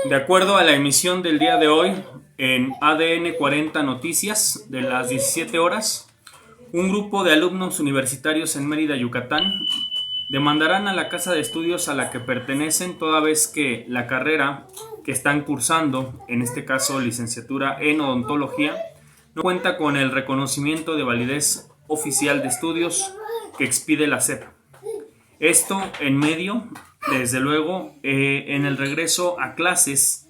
De acuerdo a la emisión del día de hoy en ADN 40 Noticias de las 17 horas, un grupo de alumnos universitarios en Mérida, Yucatán, demandarán a la casa de estudios a la que pertenecen toda vez que la carrera que están cursando, en este caso licenciatura en odontología, no cuenta con el reconocimiento de validez oficial de estudios que expide la SEP. Esto en medio, desde luego, en el regreso a clases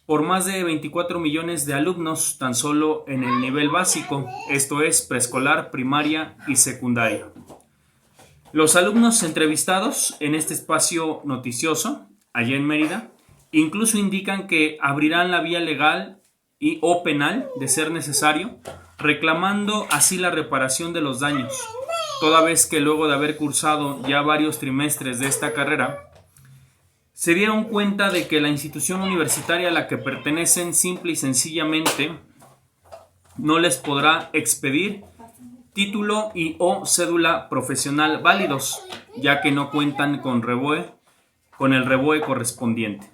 por más de 24 millones de alumnos tan solo en el nivel básico, esto es preescolar, primaria y secundaria. Los alumnos entrevistados en este espacio noticioso, allá en Mérida, incluso indican que abrirán la vía legal o penal, de ser necesario, reclamando así la reparación de los daños, toda vez que luego de haber cursado ya varios trimestres de esta carrera, se dieron cuenta de que la institución universitaria a la que pertenecen simple y sencillamente no les podrá expedir título y o cédula profesional válidos, ya que no cuentan con el REBOE correspondiente.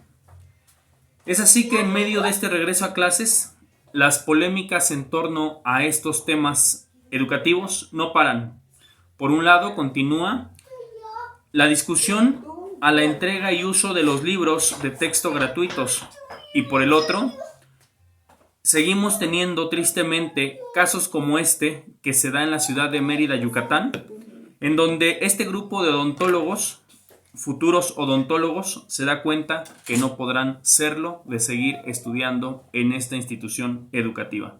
Es así que en medio de este regreso a clases, las polémicas en torno a estos temas educativos no paran. Por un lado, continúa la discusión a la entrega y uso de los libros de texto gratuitos, y por el otro, seguimos teniendo tristemente casos como este que se da en la ciudad de Mérida, Yucatán, en donde este grupo de odontólogos, futuros odontólogos, se da cuenta que no podrán serlo de seguir estudiando en esta institución educativa.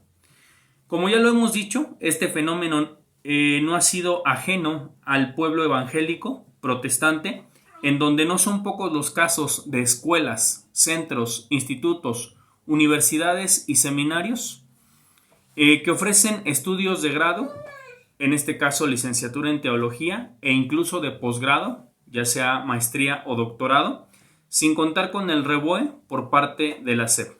Como ya lo hemos dicho, este fenómeno no ha sido ajeno al pueblo evangélico protestante, en donde no son pocos los casos de escuelas, centros, institutos, universidades y seminarios que ofrecen estudios de grado, en este caso licenciatura en teología e incluso de posgrado, ya sea maestría o doctorado, sin contar con el REBOE por parte de la SEP.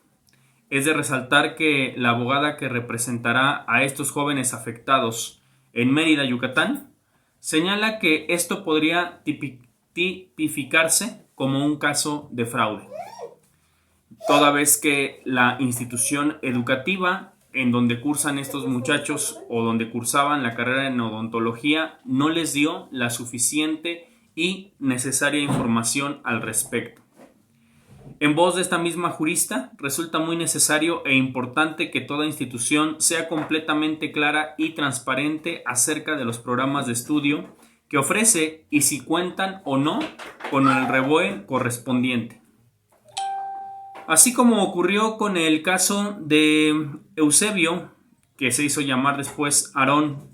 Es de resaltar que la abogada que representará a estos jóvenes afectados en Mérida, Yucatán, señala que esto podría tipificarse como un caso de fraude, toda vez que la institución educativa en donde cursan estos muchachos o donde cursaban la carrera en odontología no les dio la suficiente y necesaria información al respecto. En voz de esta misma jurista, resulta muy necesario e importante que toda institución sea completamente clara y transparente acerca de los programas de estudio que ofrece y si cuentan o no con el REBOE correspondiente. Así como ocurrió con el caso de Eusebio, que se hizo llamar después Aarón,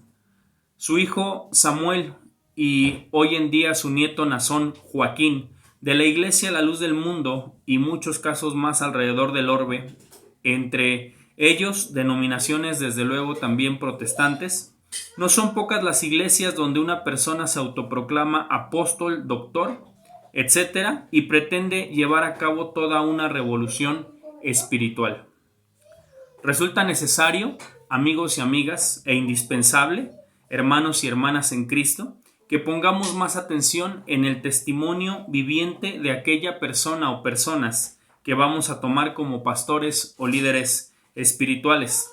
su hijo Samuel y hoy en día su nieto Nazón Joaquín, de la Iglesia La Luz del Mundo y muchos casos más alrededor del orbe, entre ellos denominaciones desde luego también protestantes. No son pocas las iglesias donde una persona se autoproclama apóstol, doctor, etc. y pretende llevar a cabo toda una revolución espiritual. Resulta necesario, amigos y amigas, e indispensable, hermanos y hermanas en Cristo, que pongamos más atención en el testimonio viviente de aquella persona o personas que vamos a tomar como pastores o líderes espirituales.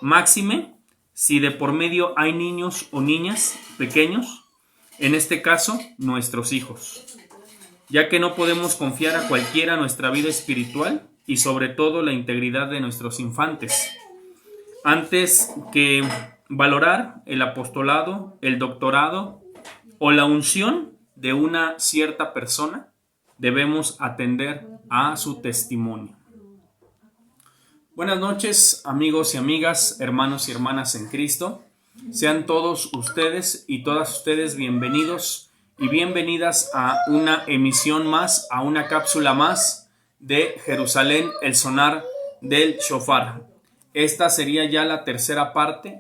Máxime, si de por medio hay niños o niñas pequeños, en este caso, nuestros hijos, ya que no podemos confiar a cualquiera nuestra vida espiritual y sobre todo la integridad de nuestros infantes, antes que valorar el apostolado, el doctorado o la unción de una cierta persona, debemos atender a su testimonio. Buenas noches, amigos y amigas, hermanos y hermanas en Cristo. Sean todos ustedes y todas ustedes bienvenidos y bienvenidas a una emisión más, a una cápsula más de Jerusalén, el sonar del shofar. Esta sería ya la tercera parte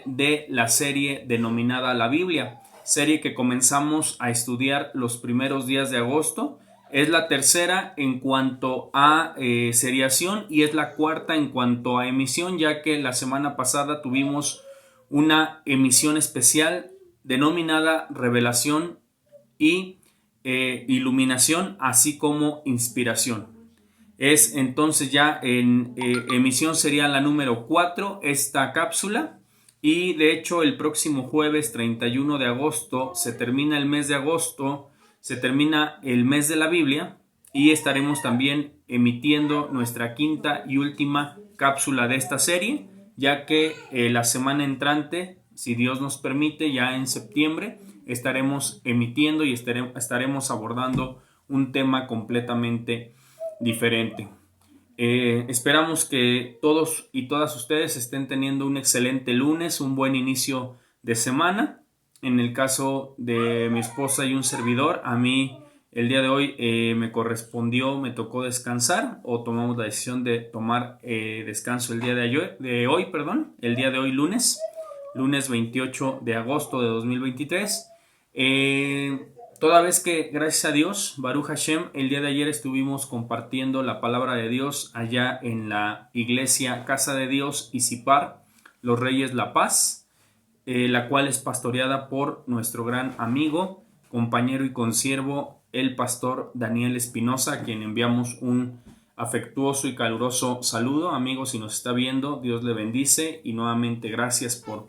de la serie denominada La Biblia, serie que comenzamos a estudiar los primeros días de agosto Es la tercera en cuanto a seriación y es la cuarta en cuanto a emisión, ya que la semana pasada tuvimos una emisión especial denominada Revelación y Iluminación, así como Inspiración. Es entonces ya en emisión sería la número 4 esta cápsula, y de hecho el próximo jueves 31 de agosto se termina el mes de agosto, se termina el mes de la Biblia, y estaremos también emitiendo nuestra quinta y última cápsula de esta serie, ya que la semana entrante, si Dios nos permite, ya en septiembre estaremos emitiendo y estaremos abordando un tema completamente diferente. Esperamos que todos y todas ustedes estén teniendo un excelente lunes, un buen inicio de semana. En el caso de mi esposa y un servidor, a mí el día de hoy me tocó descansar, o tomamos la decisión de tomar descanso el día el día de hoy lunes 28 de agosto de 2023. Toda vez que, gracias a Dios, Baruch Hashem, el día de ayer estuvimos compartiendo la palabra de Dios allá en la iglesia Casa de Dios Izipar, Los Reyes La Paz, la cual es pastoreada por nuestro gran amigo, compañero y consiervo, el pastor Daniel Espinosa, a quien enviamos un afectuoso y caluroso saludo. Amigos, si nos está viendo, Dios le bendice, y nuevamente gracias por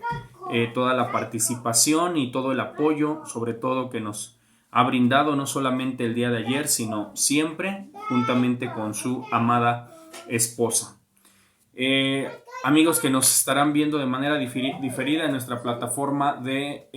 toda la participación y todo el apoyo, sobre todo que nos ha brindado, no solamente el día de ayer, sino siempre, juntamente con su amada esposa. Amigos que nos estarán viendo de manera diferida en nuestra plataforma de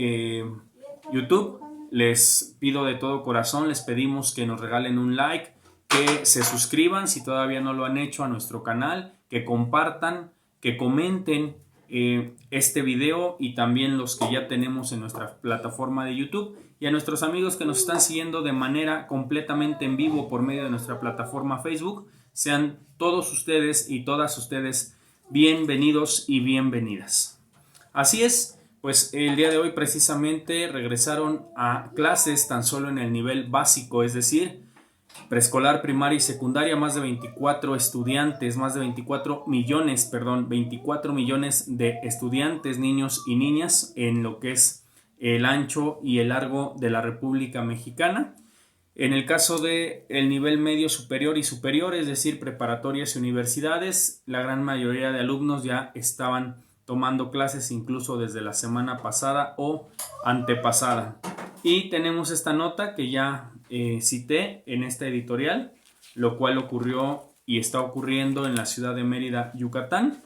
YouTube, les pido de todo corazón, les pedimos que nos regalen un like, que se suscriban si todavía no lo han hecho a nuestro canal, que compartan, que comenten este video, y también los que ya tenemos en nuestra plataforma de YouTube, y a nuestros amigos que nos están siguiendo de manera completamente en vivo por medio de nuestra plataforma Facebook. Sean todos ustedes y todas ustedes bienvenidos y bienvenidas. Así es, pues el día de hoy precisamente regresaron a clases tan solo en el nivel básico, es decir, preescolar, primaria y secundaria, más de 24 estudiantes, más de 24 millones de estudiantes, niños y niñas, en lo que es el ancho y el largo de la República Mexicana. En el caso de el nivel medio superior y superior, es decir, preparatorias y universidades, la gran mayoría de alumnos ya estaban tomando clases incluso desde la semana pasada o antepasada. Y tenemos esta nota que ya cité en esta editorial, lo cual ocurrió y está ocurriendo en la ciudad de Mérida, Yucatán.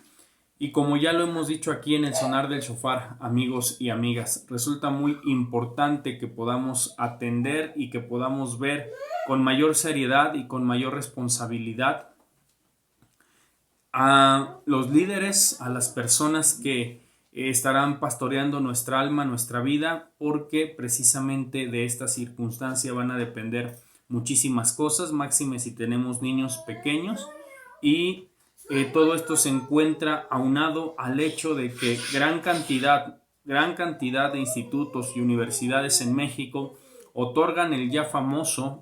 Y como ya lo hemos dicho aquí en el sonar del shofar, amigos y amigas, resulta muy importante que podamos atender y que podamos ver con mayor seriedad y con mayor responsabilidad a los líderes, a las personas que estarán pastoreando nuestra alma, nuestra vida, porque precisamente de esta circunstancia van a depender muchísimas cosas, máxime si tenemos niños pequeños, y todo esto se encuentra aunado al hecho de que gran cantidad de institutos y universidades en México otorgan el ya famoso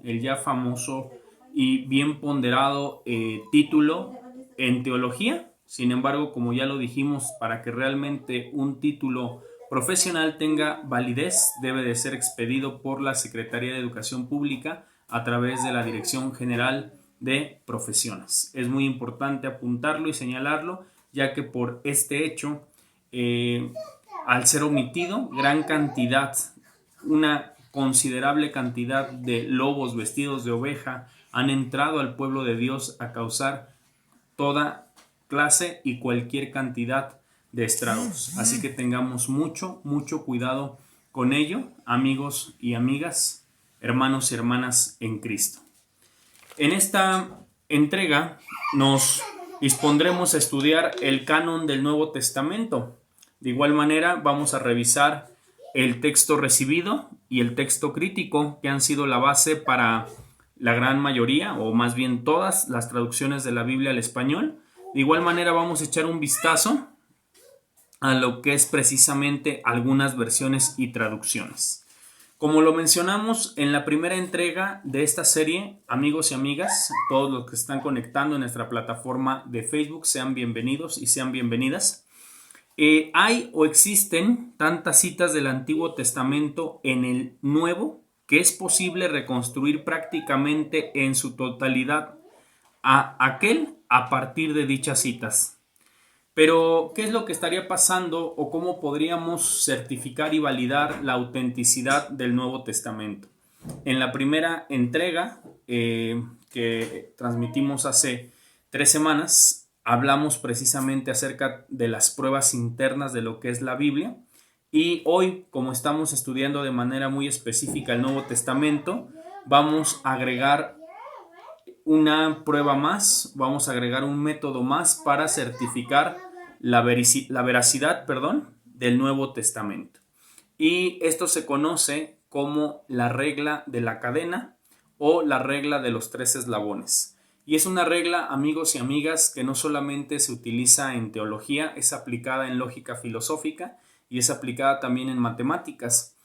y bien ponderado título en teología. Sin embargo, como ya lo dijimos, para que realmente un título profesional tenga validez, debe de ser expedido por la Secretaría de Educación Pública a través de la Dirección General de Profesiones. Es muy importante apuntarlo y señalarlo, ya que por este hecho, al ser omitido, una considerable cantidad de lobos vestidos de oveja han entrado al pueblo de Dios a causar toda clase y cualquier cantidad de estragos. Así que tengamos mucho cuidado con ello, amigos y amigas, hermanos y hermanas en Cristo. En esta entrega nos dispondremos a estudiar el canon del Nuevo Testamento. De igual manera, vamos a revisar el texto recibido y el texto crítico, que han sido la base para la gran mayoría, o más bien todas, las traducciones de la Biblia al español. De igual manera, vamos a echar un vistazo a lo que es precisamente algunas versiones y traducciones. Como lo mencionamos en la primera entrega de esta serie, amigos y amigas, todos los que están conectando en nuestra plataforma de Facebook, sean bienvenidos y sean bienvenidas. Hay o existen tantas citas del Antiguo Testamento en el Nuevo que es posible reconstruir prácticamente en su totalidad a partir de dichas citas. Pero, ¿qué es lo que estaría pasando o cómo podríamos certificar y validar la autenticidad del Nuevo Testamento? En la primera entrega que transmitimos hace 3 semanas, hablamos precisamente acerca de las pruebas internas de lo que es la Biblia. Y hoy, como estamos estudiando de manera muy específica el Nuevo Testamento, vamos a agregar una prueba más, vamos a agregar un método más para certificar la veracidad, del Nuevo Testamento. Y esto se conoce como la regla de la cadena o la regla de los 3 eslabones. Y es una regla, amigos y amigas, que no solamente se utiliza en teología, es aplicada en lógica filosófica y es aplicada también en matemáticas.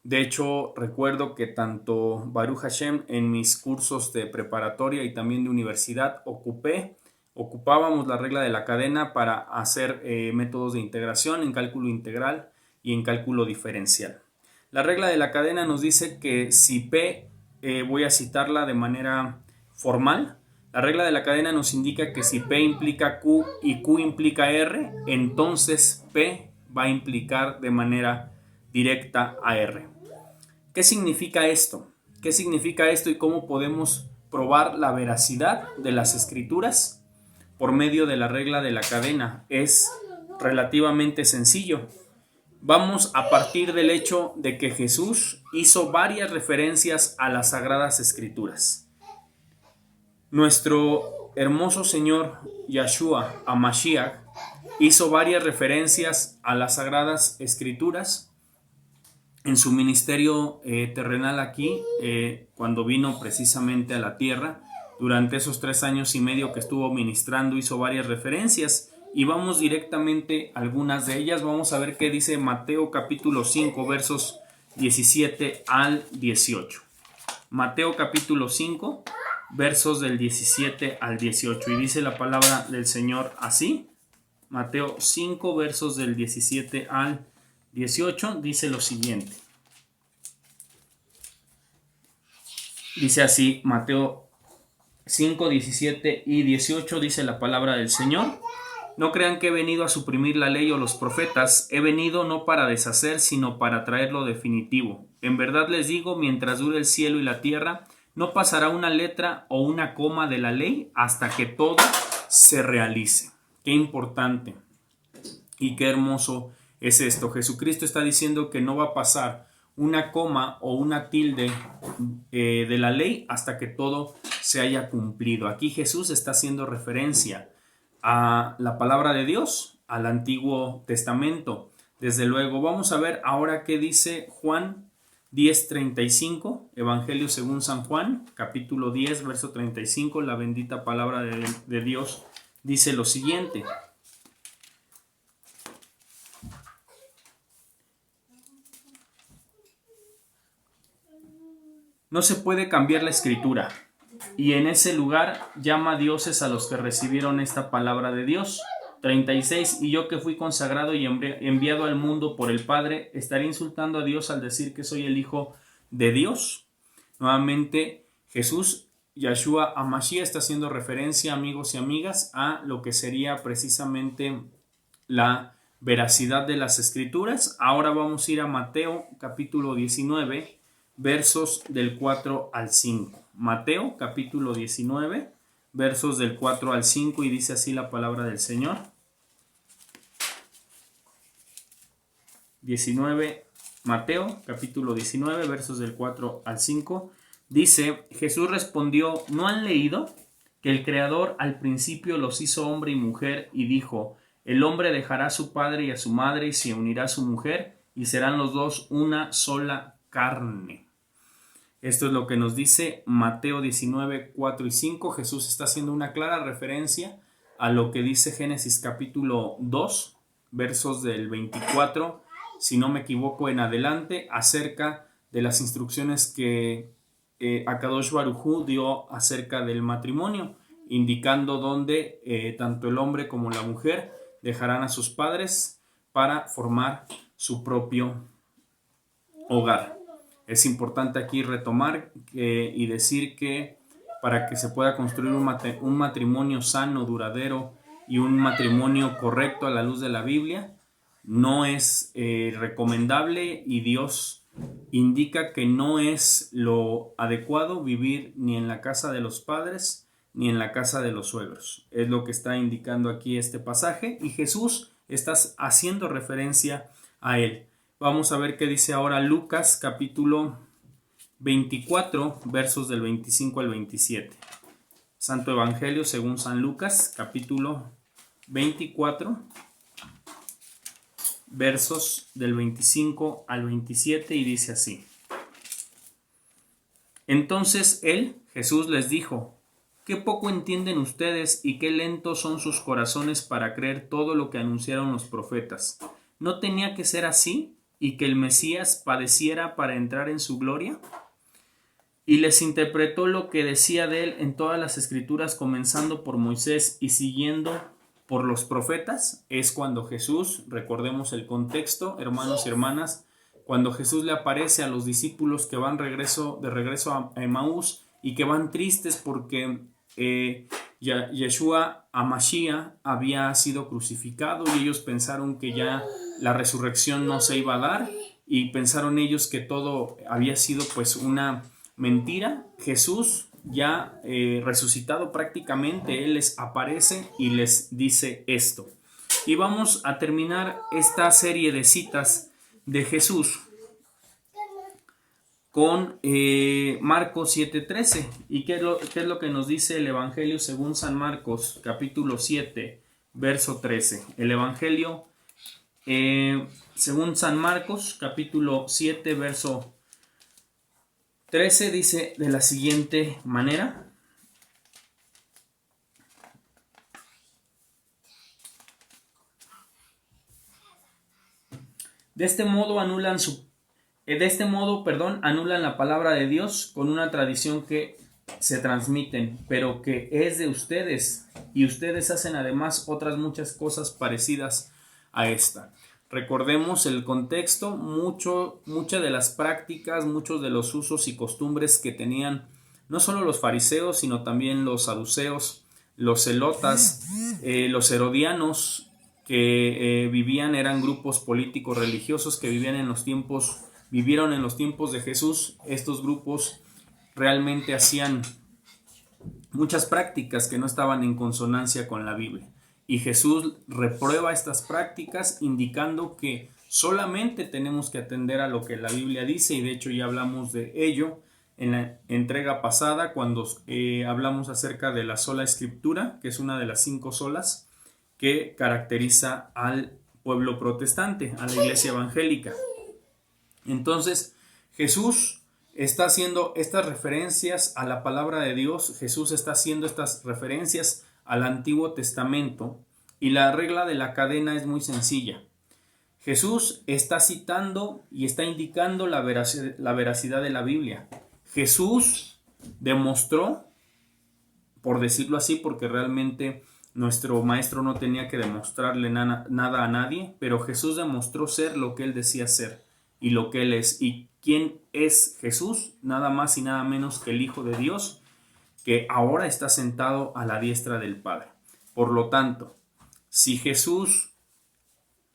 De hecho, recuerdo que tanto Baruch Hashem en mis cursos de preparatoria y también de universidad ocupábamos la regla de la cadena para hacer métodos de integración en cálculo integral y en cálculo diferencial. La regla de la cadena nos dice que si P, voy a citarla de manera formal, la regla de la cadena nos indica que si P implica Q y Q implica R, entonces P va a implicar de manera directa a R. ¿Qué significa esto? ¿Qué significa esto y cómo podemos probar la veracidad de las escrituras? Por medio de la regla de la cadena. Es relativamente sencillo. Vamos a partir del hecho de que Jesús hizo varias referencias a las Sagradas Escrituras. Nuestro hermoso Señor Yahshua HaMashiach hizo varias referencias a las Sagradas Escrituras en su ministerio terrenal aquí, cuando vino precisamente a la tierra. Durante esos 3 años y medio que estuvo ministrando, hizo varias referencias y vamos directamente a algunas de ellas. Vamos a ver qué dice Mateo capítulo 5, versos 17 al 18. Mateo capítulo 5, versos del 17 al 18. Y dice la palabra del Señor así. Mateo 5, versos del 17 al 18, dice lo siguiente. Dice así, Mateo 5, 17 y 18, dice la palabra del Señor. No crean que he venido a suprimir la ley o los profetas. He venido no para deshacer, sino para traer lo definitivo. En verdad les digo, mientras dure el cielo y la tierra, no pasará una letra o una coma de la ley hasta que todo se realice. Qué importante y qué hermoso es esto. Jesucristo está diciendo que no va a pasar una coma o una tilde de la ley hasta que todo se haya cumplido. Aquí Jesús está haciendo referencia a la palabra de Dios, al Antiguo Testamento. Desde luego, vamos a ver ahora qué dice Juan 10:35, Evangelio según San Juan, capítulo 10, verso 35, la bendita palabra de Dios dice lo siguiente. No se puede cambiar la escritura, y en ese lugar llama dioses a los que recibieron esta palabra de Dios. 36. Y yo que fui consagrado y enviado al mundo por el Padre, ¿estaré insultando a Dios al decir que soy el Hijo de Dios? Nuevamente, Jesús, Yahshua HaMashiach, está haciendo referencia, amigos y amigas, a lo que sería precisamente la veracidad de las Escrituras. Ahora vamos a ir a Mateo capítulo 19, versos del 4 al 5. Mateo capítulo 19, versos del 4 al 5, y dice así la palabra del Señor. 19, Mateo capítulo 19, versos del 4 al 5. Dice, Jesús respondió, ¿no han leído que el Creador al principio los hizo hombre y mujer y dijo, el hombre dejará a su padre y a su madre y se unirá a su mujer y serán los dos una sola carne? Esto es lo que nos dice Mateo 19, 4 y 5. Jesús está haciendo una clara referencia a lo que dice Génesis capítulo 2, versos del 24, si no me equivoco, en adelante, acerca de las instrucciones que Akadosh Baruj Hu dio acerca del matrimonio, indicando dónde tanto el hombre como la mujer dejarán a sus padres para formar su propio hogar. Es importante aquí retomar y decir que para que se pueda construir un matrimonio sano, duradero y un matrimonio correcto a la luz de la Biblia, no es recomendable, y Dios indica que no es lo adecuado vivir ni en la casa de los padres ni en la casa de los suegros. Es lo que está indicando aquí este pasaje, y Jesús está haciendo referencia a él. Vamos a ver qué dice ahora Lucas capítulo 24, versos del 25 al 27. Santo Evangelio según San Lucas, capítulo 24, versos del 25 al 27, y dice así. Entonces él, Jesús, les dijo: ¿Qué poco entienden ustedes y qué lentos son sus corazones para creer todo lo que anunciaron los profetas? ¿No tenía que ser así y que el Mesías padeciera para entrar en su gloria? Y les interpretó lo que decía de él en todas las escrituras, comenzando por Moisés y siguiendo por los profetas. Es cuando Jesús, recordemos el contexto, hermanos y hermanas, cuando Jesús le aparece a los discípulos que van de regreso a Emaús y que van tristes porque Yeshua HaMashiach había sido crucificado, y ellos pensaron que ya la resurrección no se iba a dar, y pensaron ellos que todo había sido pues una mentira. Jesús, ya resucitado prácticamente, él les aparece y les dice esto. Y vamos a terminar esta serie de citas de Jesús con Marcos 7:13. ¿Y qué es lo que nos dice el Evangelio según San Marcos, capítulo 7, verso 13? El Evangelio según San Marcos, capítulo 7, verso 13, dice de la siguiente manera: De este modo anulan la palabra de Dios con una tradición que se transmiten, pero que es de ustedes, y ustedes hacen además otras muchas cosas parecidas a esta. Recordemos el contexto, muchas de las prácticas, muchos de los usos y costumbres que tenían no solo los fariseos, sino también los saduceos, los celotas, los herodianos, que eran grupos políticos religiosos que vivieron en los tiempos de Jesús. Estos grupos realmente hacían muchas prácticas que no estaban en consonancia con la Biblia, y Jesús reprueba estas prácticas, indicando que solamente tenemos que atender a lo que la Biblia dice, y de hecho ya hablamos de ello en la entrega pasada cuando hablamos acerca de la sola escritura, que es una de las 5 solas que caracteriza al pueblo protestante, a la iglesia evangélica. Entonces, Jesús está haciendo estas referencias a la palabra de Dios, Jesús está haciendo estas referencias al Antiguo Testamento, y la regla de la cadena es muy sencilla. Jesús está citando y está indicando la veracidad de la Biblia. Jesús demostró, por decirlo así, porque realmente nuestro maestro no tenía que demostrarle nada a nadie, pero Jesús demostró ser lo que él decía ser y lo que él es. ¿Y quién es Jesús? Nada más y nada menos que el Hijo de Dios, que ahora está sentado a la diestra del Padre. Por lo tanto, si Jesús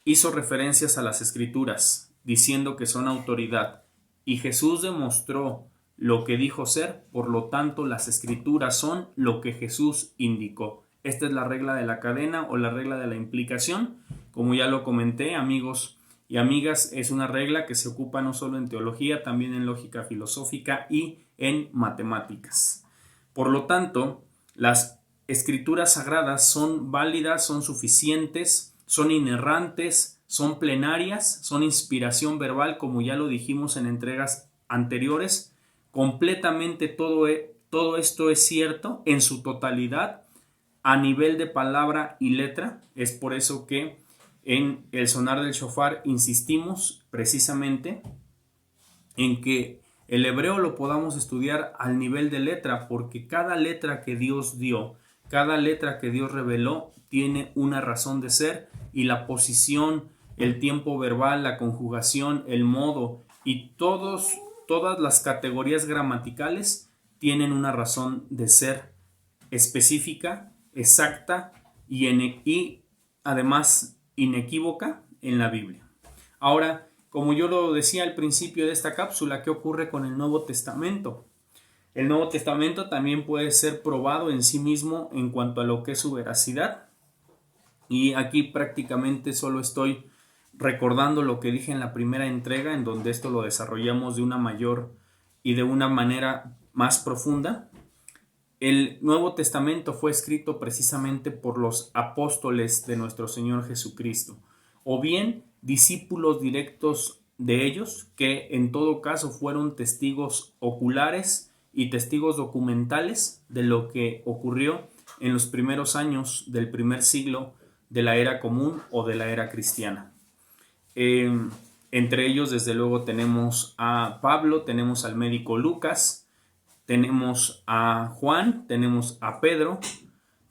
hizo referencias a las Escrituras diciendo que son autoridad, y Jesús demostró lo que dijo ser, por lo tanto las Escrituras son lo que Jesús indicó. Esta es la regla de la cadena o la regla de la implicación. Como ya lo comenté, amigos y amigas, es una regla que se ocupa no solo en teología, también en lógica filosófica y en matemáticas. Por lo tanto, las escrituras sagradas son válidas, son suficientes, son inerrantes, son plenarias, son inspiración verbal, como ya lo dijimos en entregas anteriores. Completamente todo esto es cierto en su totalidad, a nivel de palabra y letra. Es por eso que en el sonar del shofar insistimos precisamente en que el hebreo lo podamos estudiar al nivel de letra, porque cada letra que Dios dio, cada letra que Dios reveló, tiene una razón de ser, y la posición, el tiempo verbal, la conjugación, el modo y todas las categorías gramaticales tienen una razón de ser específica, exacta y además inequívoca en la Biblia. Ahora, como yo lo decía al principio de esta cápsula, ¿qué ocurre con el Nuevo Testamento? El Nuevo Testamento también puede ser probado en sí mismo en cuanto a lo que es su veracidad. Y aquí prácticamente solo estoy recordando lo que dije en la primera entrega, en donde esto lo desarrollamos de una mayor y de una manera más profunda. El Nuevo Testamento fue escrito precisamente por los apóstoles de nuestro Señor Jesucristo, o bien discípulos directos de ellos, que en todo caso fueron testigos oculares y testigos documentales de lo que ocurrió en los primeros años del primer siglo de la era común o de la era cristiana. Entre ellos, desde luego, tenemos a Pablo, tenemos al médico Lucas, tenemos a Juan, tenemos a Pedro,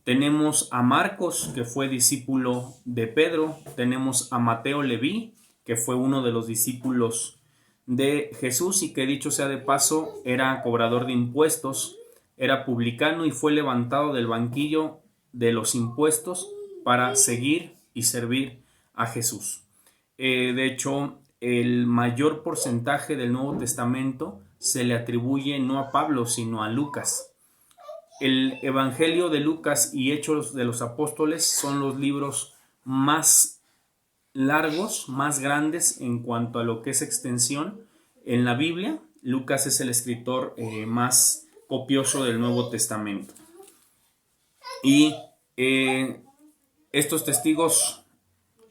tenemos a Marcos, que fue discípulo de Pedro, tenemos a Mateo Leví, que fue uno de los discípulos de Jesús y que, dicho sea de paso, era cobrador de impuestos, era publicano y fue levantado del banquillo de los impuestos para seguir y servir a Jesús. De hecho, el mayor porcentaje del Nuevo Testamento se le atribuye no a Pablo, sino a Lucas. El Evangelio de Lucas y Hechos de los Apóstoles son los libros más largos, más grandes en cuanto a lo que es extensión en la Biblia. Lucas es el escritor más copioso del Nuevo Testamento. Y estos testigos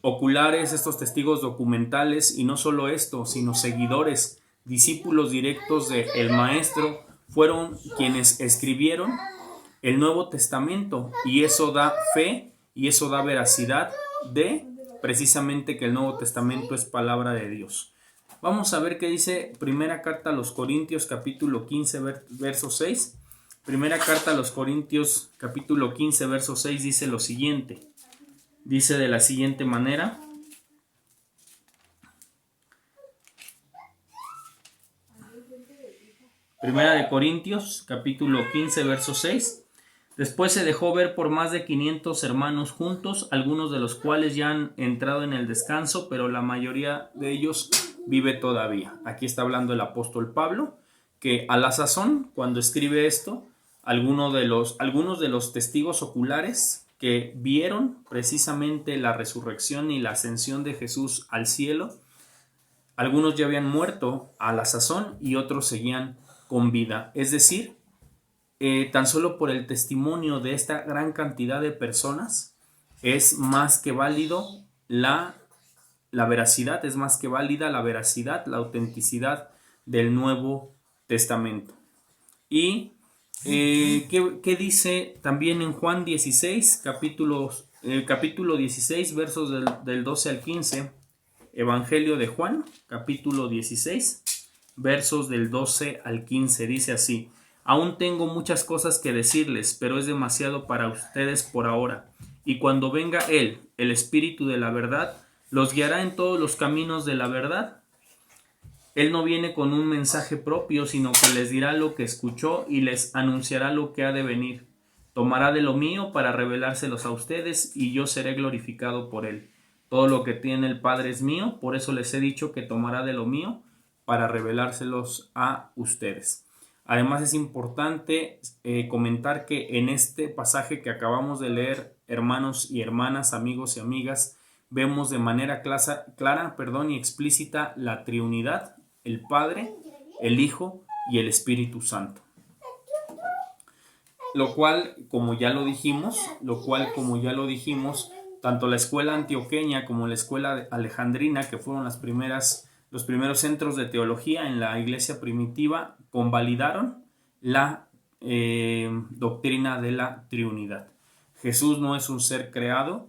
oculares, estos testigos documentales, y no solo esto, sino seguidores, discípulos directos del Maestro, fueron quienes escribieron el Nuevo Testamento, y eso da fe y eso da veracidad de precisamente que el Nuevo Testamento es palabra de Dios. Vamos a ver qué dice Primera Carta a los Corintios, capítulo 15, verso 6. Primera Carta a los Corintios, capítulo 15, verso 6, dice lo siguiente. Dice de la siguiente manera: Primera de Corintios, capítulo 15, verso 6. Después se dejó ver por más de 500 hermanos juntos, algunos de los cuales ya han entrado en el descanso, pero la mayoría de ellos vive todavía. Aquí está hablando el apóstol Pablo, que a la sazón, cuando escribe esto, algunos de los testigos oculares que vieron precisamente la resurrección y la ascensión de Jesús al cielo, algunos ya habían muerto a la sazón y otros seguían con vida. Es decir, tan solo por el testimonio de esta gran cantidad de personas es más que válido la veracidad, es más que válida la veracidad, la autenticidad del Nuevo Testamento. Y ¿qué dice también en Juan 16, capítulo 16, versos del 12 al 15? Evangelio de Juan, capítulo 16, versos del 12 al 15, dice así: Aún tengo muchas cosas que decirles, pero es demasiado para ustedes por ahora. Y cuando venga Él, el Espíritu de la verdad, los guiará en todos los caminos de la verdad. Él no viene con un mensaje propio, sino que les dirá lo que escuchó y les anunciará lo que ha de venir. Tomará de lo mío para revelárselos a ustedes, y yo seré glorificado por Él. Todo lo que tiene el Padre es mío, por eso les he dicho que tomará de lo mío para revelárselos a ustedes. Además, es importante comentar que en este pasaje que acabamos de leer, hermanos y hermanas, amigos y amigas, vemos de manera clara y explícita la Trinidad: el Padre, el Hijo y el Espíritu Santo. Lo cual, como ya lo dijimos, tanto la escuela antioqueña como la escuela alejandrina, que fueron los primeros centros de teología en la iglesia primitiva, convalidaron la doctrina de la Trinidad. Jesús no es un ser creado,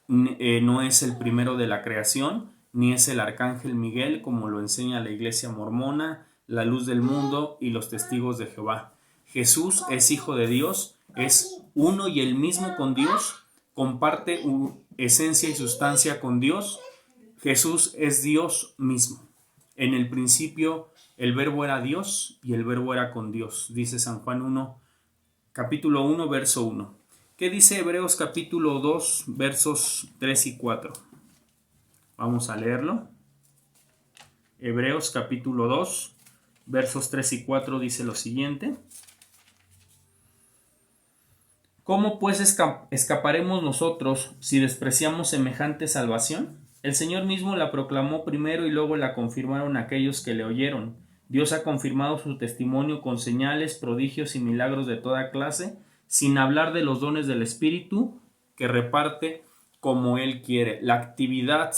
no es el primero de la creación, ni es el arcángel Miguel, como lo enseña la iglesia mormona, la luz del mundo y los testigos de Jehová. Jesús es hijo de Dios, es uno y el mismo con Dios, comparte esencia y sustancia con Dios. Jesús es Dios mismo. En el principio el verbo era Dios y el verbo era con Dios, dice San Juan 1, capítulo 1, verso 1. ¿Qué dice Hebreos capítulo 2, versos 3 y 4? Vamos a leerlo. Hebreos capítulo 2, versos 3 y 4 dice lo siguiente. ¿Cómo pues escaparemos nosotros si despreciamos semejante salvación? El Señor mismo la proclamó primero y luego la confirmaron aquellos que le oyeron. Dios ha confirmado su testimonio con señales, prodigios y milagros de toda clase, sin hablar de los dones del Espíritu que reparte como Él quiere. La actividad,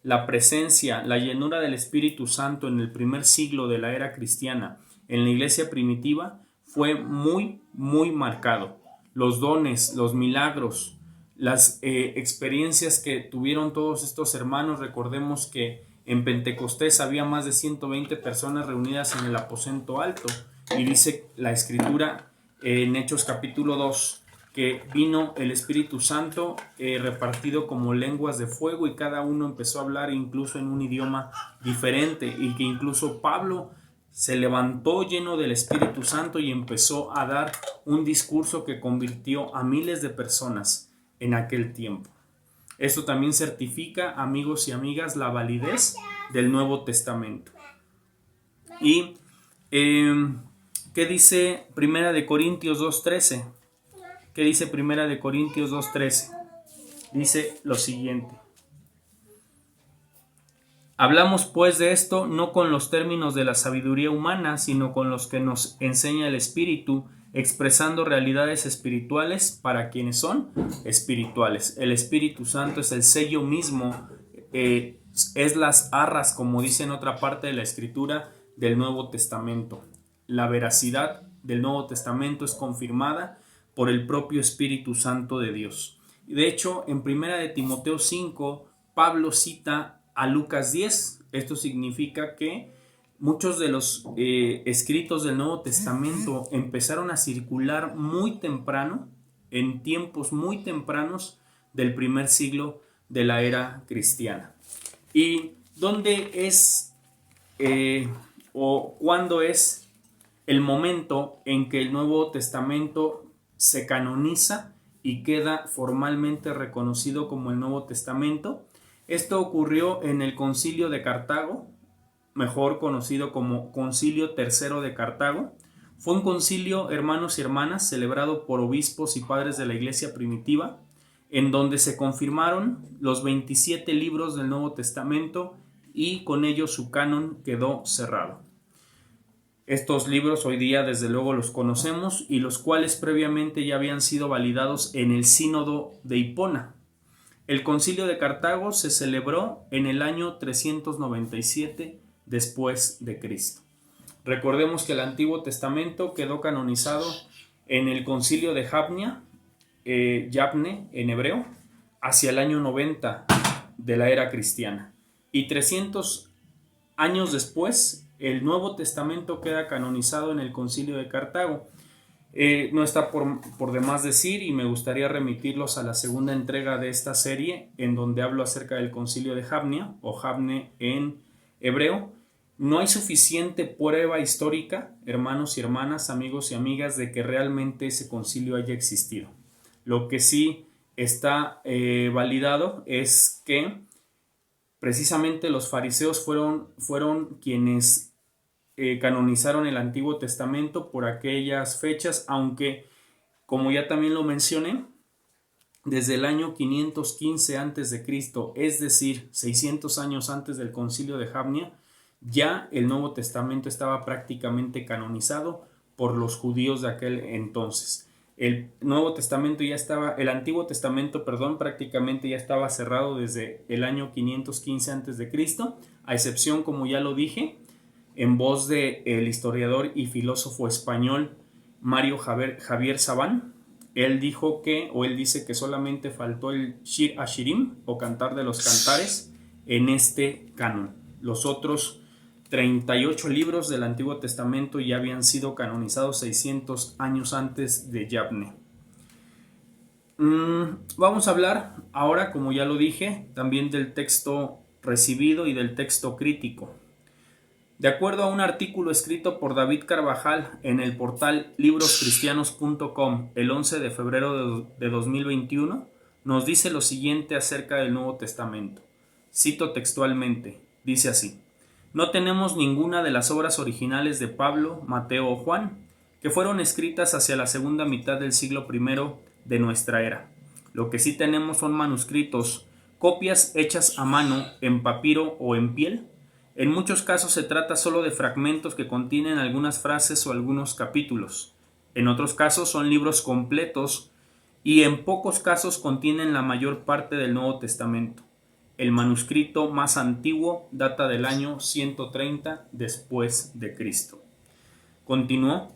la presencia, la llenura del Espíritu Santo en el primer siglo de la era cristiana, en la iglesia primitiva, fue muy marcado. Los dones, los milagros, las experiencias que tuvieron todos estos hermanos. Recordemos que en Pentecostés había más de 120 personas reunidas en el aposento alto, y dice la Escritura en Hechos capítulo 2 que vino el Espíritu Santo repartido como lenguas de fuego, y cada uno empezó a hablar incluso en un idioma diferente, y que incluso Pablo se levantó lleno del Espíritu Santo y empezó a dar un discurso que convirtió a miles de personas en aquel tiempo. Esto también certifica, amigos y amigas, la validez del Nuevo Testamento. Y ¿qué dice Primera de Corintios 2:13? ¿Qué dice Primera de Corintios 2:13? Dice lo siguiente. Hablamos pues de esto no con los términos de la sabiduría humana, sino con los que nos enseña el Espíritu, expresando realidades espirituales para quienes son espirituales. El Espíritu Santo es el sello mismo, es las arras, como dice en otra parte de la Escritura, del Nuevo Testamento. La veracidad del Nuevo Testamento es confirmada por el propio Espíritu Santo de Dios. De hecho, en 1 de Timoteo 5, Pablo cita a Lucas 10. Esto significa que muchos de los escritos del Nuevo Testamento empezaron a circular muy temprano, en tiempos muy tempranos del primer siglo de la era cristiana. ¿Y dónde es o cuándo es el momento en que el Nuevo Testamento se canoniza y queda formalmente reconocido como el Nuevo Testamento? Esto ocurrió en el Concilio de Cartago, mejor conocido como Concilio III de Cartago. Fue un concilio, hermanos y hermanas, celebrado por obispos y padres de la iglesia primitiva, en donde se confirmaron los 27 libros del Nuevo Testamento, y con ello su canon quedó cerrado. Estos libros hoy día desde luego los conocemos, y los cuales previamente ya habían sido validados en el Sínodo de Hipona. El Concilio de Cartago se celebró en el año 397 después de Cristo. Recordemos que el Antiguo Testamento quedó canonizado en el Concilio de Jabne en hebreo, hacia el año 90 de la era cristiana. Y 300 años después, el Nuevo Testamento queda canonizado en el Concilio de Cartago. No está por demás decir, y me gustaría remitirlos a la segunda entrega de esta serie, en donde hablo acerca del Concilio de Jabne, o Jabne en hebreo. No hay suficiente prueba histórica, hermanos y hermanas, amigos y amigas, de que realmente ese concilio haya existido. Lo que sí está validado es que precisamente los fariseos fueron quienes canonizaron el Antiguo Testamento por aquellas fechas, aunque, como ya también lo mencioné, desde el año 515 a.C., es decir, 600 años antes del Concilio de Jabne, ya el Nuevo Testamento estaba prácticamente canonizado por los judíos de aquel entonces. El Antiguo Testamento, prácticamente ya estaba cerrado desde el año 515 a.C., a excepción, como ya lo dije, en voz del historiador y filósofo español Mario Javier Sabán. Él dice que solamente faltó el Shir Hashirim, o Cantar de los Cantares, en este canon. Los otros 38 libros del Antiguo Testamento ya habían sido canonizados 600 años antes de Yavne. Vamos a hablar ahora, como ya lo dije, también del texto recibido y del texto crítico. De acuerdo a un artículo escrito por David Carvajal en el portal libroscristianos.com el 11 de febrero de 2021, nos dice lo siguiente acerca del Nuevo Testamento. Cito textualmente, dice así: no tenemos ninguna de las obras originales de Pablo, Mateo o Juan, que fueron escritas hacia la segunda mitad del siglo I de nuestra era. Lo que sí tenemos son manuscritos, copias hechas a mano en papiro o en piel. En muchos casos se trata solo de fragmentos que contienen algunas frases o algunos capítulos. En otros casos son libros completos y en pocos casos contienen la mayor parte del Nuevo Testamento. El manuscrito más antiguo data del año 130 después de Cristo. Continuó: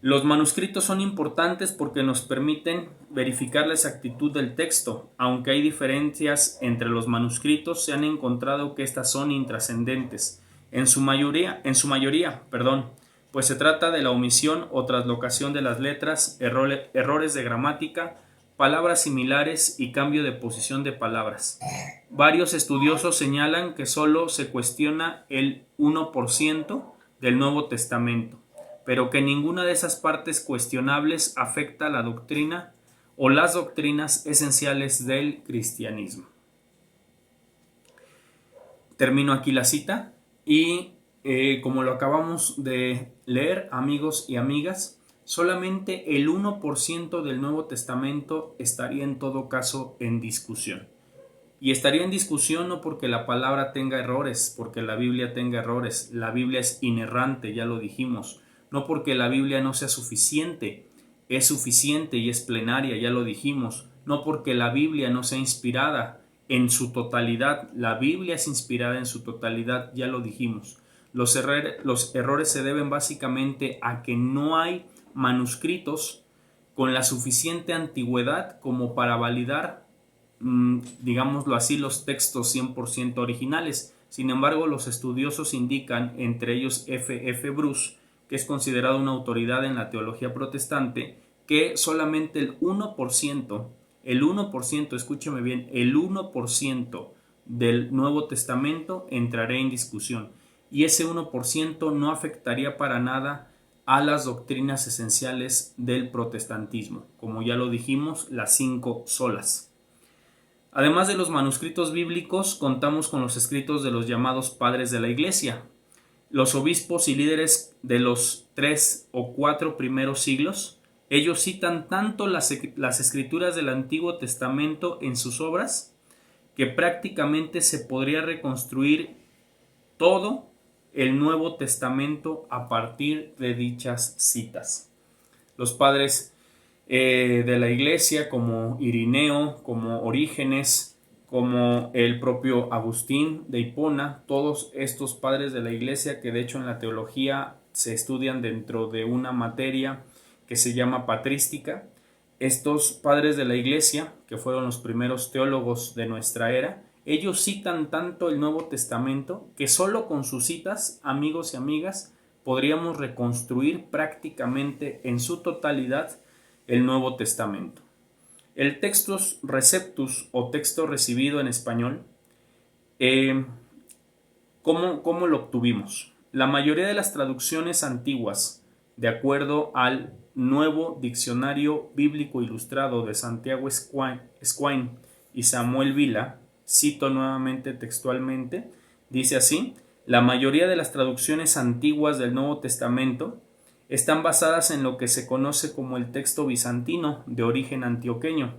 los manuscritos son importantes porque nos permiten verificar la exactitud del texto. Aunque hay diferencias entre los manuscritos, se han encontrado que estas son intrascendentes, en su mayoría, pues se trata de la omisión o traslocación de las letras, errores de gramática, palabras similares y cambio de posición de palabras. Varios estudiosos señalan que solo se cuestiona el 1% del Nuevo Testamento, pero que ninguna de esas partes cuestionables afecta a la doctrina o las doctrinas esenciales del cristianismo. Termino aquí la cita y como lo acabamos de leer, amigos y amigas, solamente el 1% del Nuevo Testamento estaría en todo caso en discusión. Y estaría en discusión no porque la palabra tenga errores, porque la Biblia tenga errores. La Biblia es inerrante, ya lo dijimos. No porque la Biblia no sea suficiente, es suficiente y es plenaria, ya lo dijimos. No porque la Biblia no sea inspirada en su totalidad, la Biblia es inspirada en su totalidad, ya lo dijimos. Los errores se deben básicamente a que no hay manuscritos con la suficiente antigüedad como para validar, digámoslo así, los textos 100% originales. Sin embargo, los estudiosos indican, entre ellos F. Bruce, que es considerado una autoridad en la teología protestante, que solamente el 1%, escúcheme bien, el 1% del Nuevo Testamento entrará en discusión. Y ese 1% no afectaría para nada a las doctrinas esenciales del protestantismo, como ya lo dijimos, las 5 solas. Además de los manuscritos bíblicos, contamos con los escritos de los llamados padres de la Iglesia. Los obispos y líderes de los 3 o 4 primeros siglos, ellos citan tanto las escrituras del Antiguo Testamento en sus obras, que prácticamente se podría reconstruir todo el Nuevo Testamento a partir de dichas citas. Los padres de la Iglesia, como Irineo, como Orígenes, como el propio Agustín de Hipona, todos estos padres de la Iglesia, que de hecho en la teología se estudian dentro de una materia que se llama patrística. Estos padres de la Iglesia, que fueron los primeros teólogos de nuestra era, ellos citan tanto el Nuevo Testamento que solo con sus citas, amigos y amigas, podríamos reconstruir prácticamente en su totalidad el Nuevo Testamento. El Textus Receptus o texto recibido en español, ¿cómo lo obtuvimos? La mayoría de las traducciones antiguas, de acuerdo al Nuevo Diccionario Bíblico Ilustrado de Santiago Esquine y Samuel Vila, cito nuevamente textualmente, dice así: la mayoría de las traducciones antiguas del Nuevo Testamento están basadas en lo que se conoce como el texto bizantino de origen antioqueño,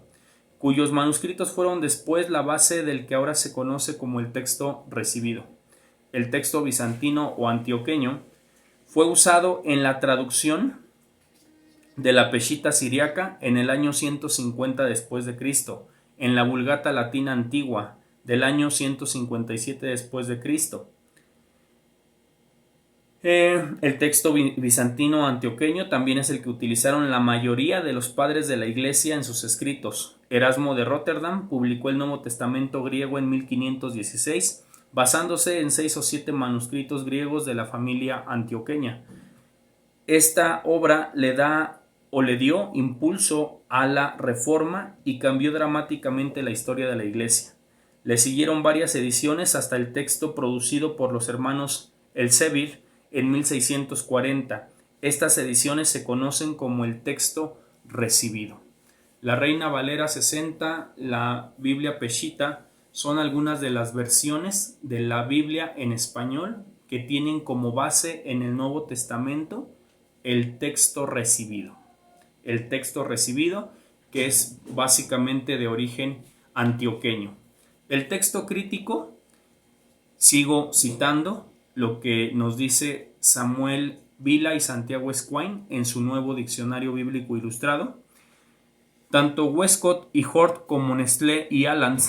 cuyos manuscritos fueron después la base del que ahora se conoce como el texto recibido. El texto bizantino o antioqueño fue usado en la traducción de la Peshitta siriaca en el año 150 después de Cristo, en la Vulgata latina antigua del año 157 después de Cristo. El texto bizantino antioqueño también es el que utilizaron la mayoría de los padres de la Iglesia en sus escritos. Erasmo de Róterdam publicó el Nuevo Testamento griego en 1516, basándose en 6 o 7 manuscritos griegos de la familia antioqueña. Esta obra le dio impulso a la Reforma y cambió dramáticamente la historia de la Iglesia. Le siguieron varias ediciones hasta el texto producido por los hermanos Elsevier en 1640. Estas ediciones se conocen como el texto recibido. La Reina Valera 60, la Biblia Peshitta, son algunas de las versiones de la Biblia en español que tienen como base en el Nuevo Testamento el texto recibido. El texto recibido, que es básicamente de origen antioqueño. El texto crítico, sigo citando lo que nos dice Samuel Vila y Santiago Esquine en su nuevo diccionario bíblico ilustrado. Tanto Westcott y Hort como Nestlé y Aland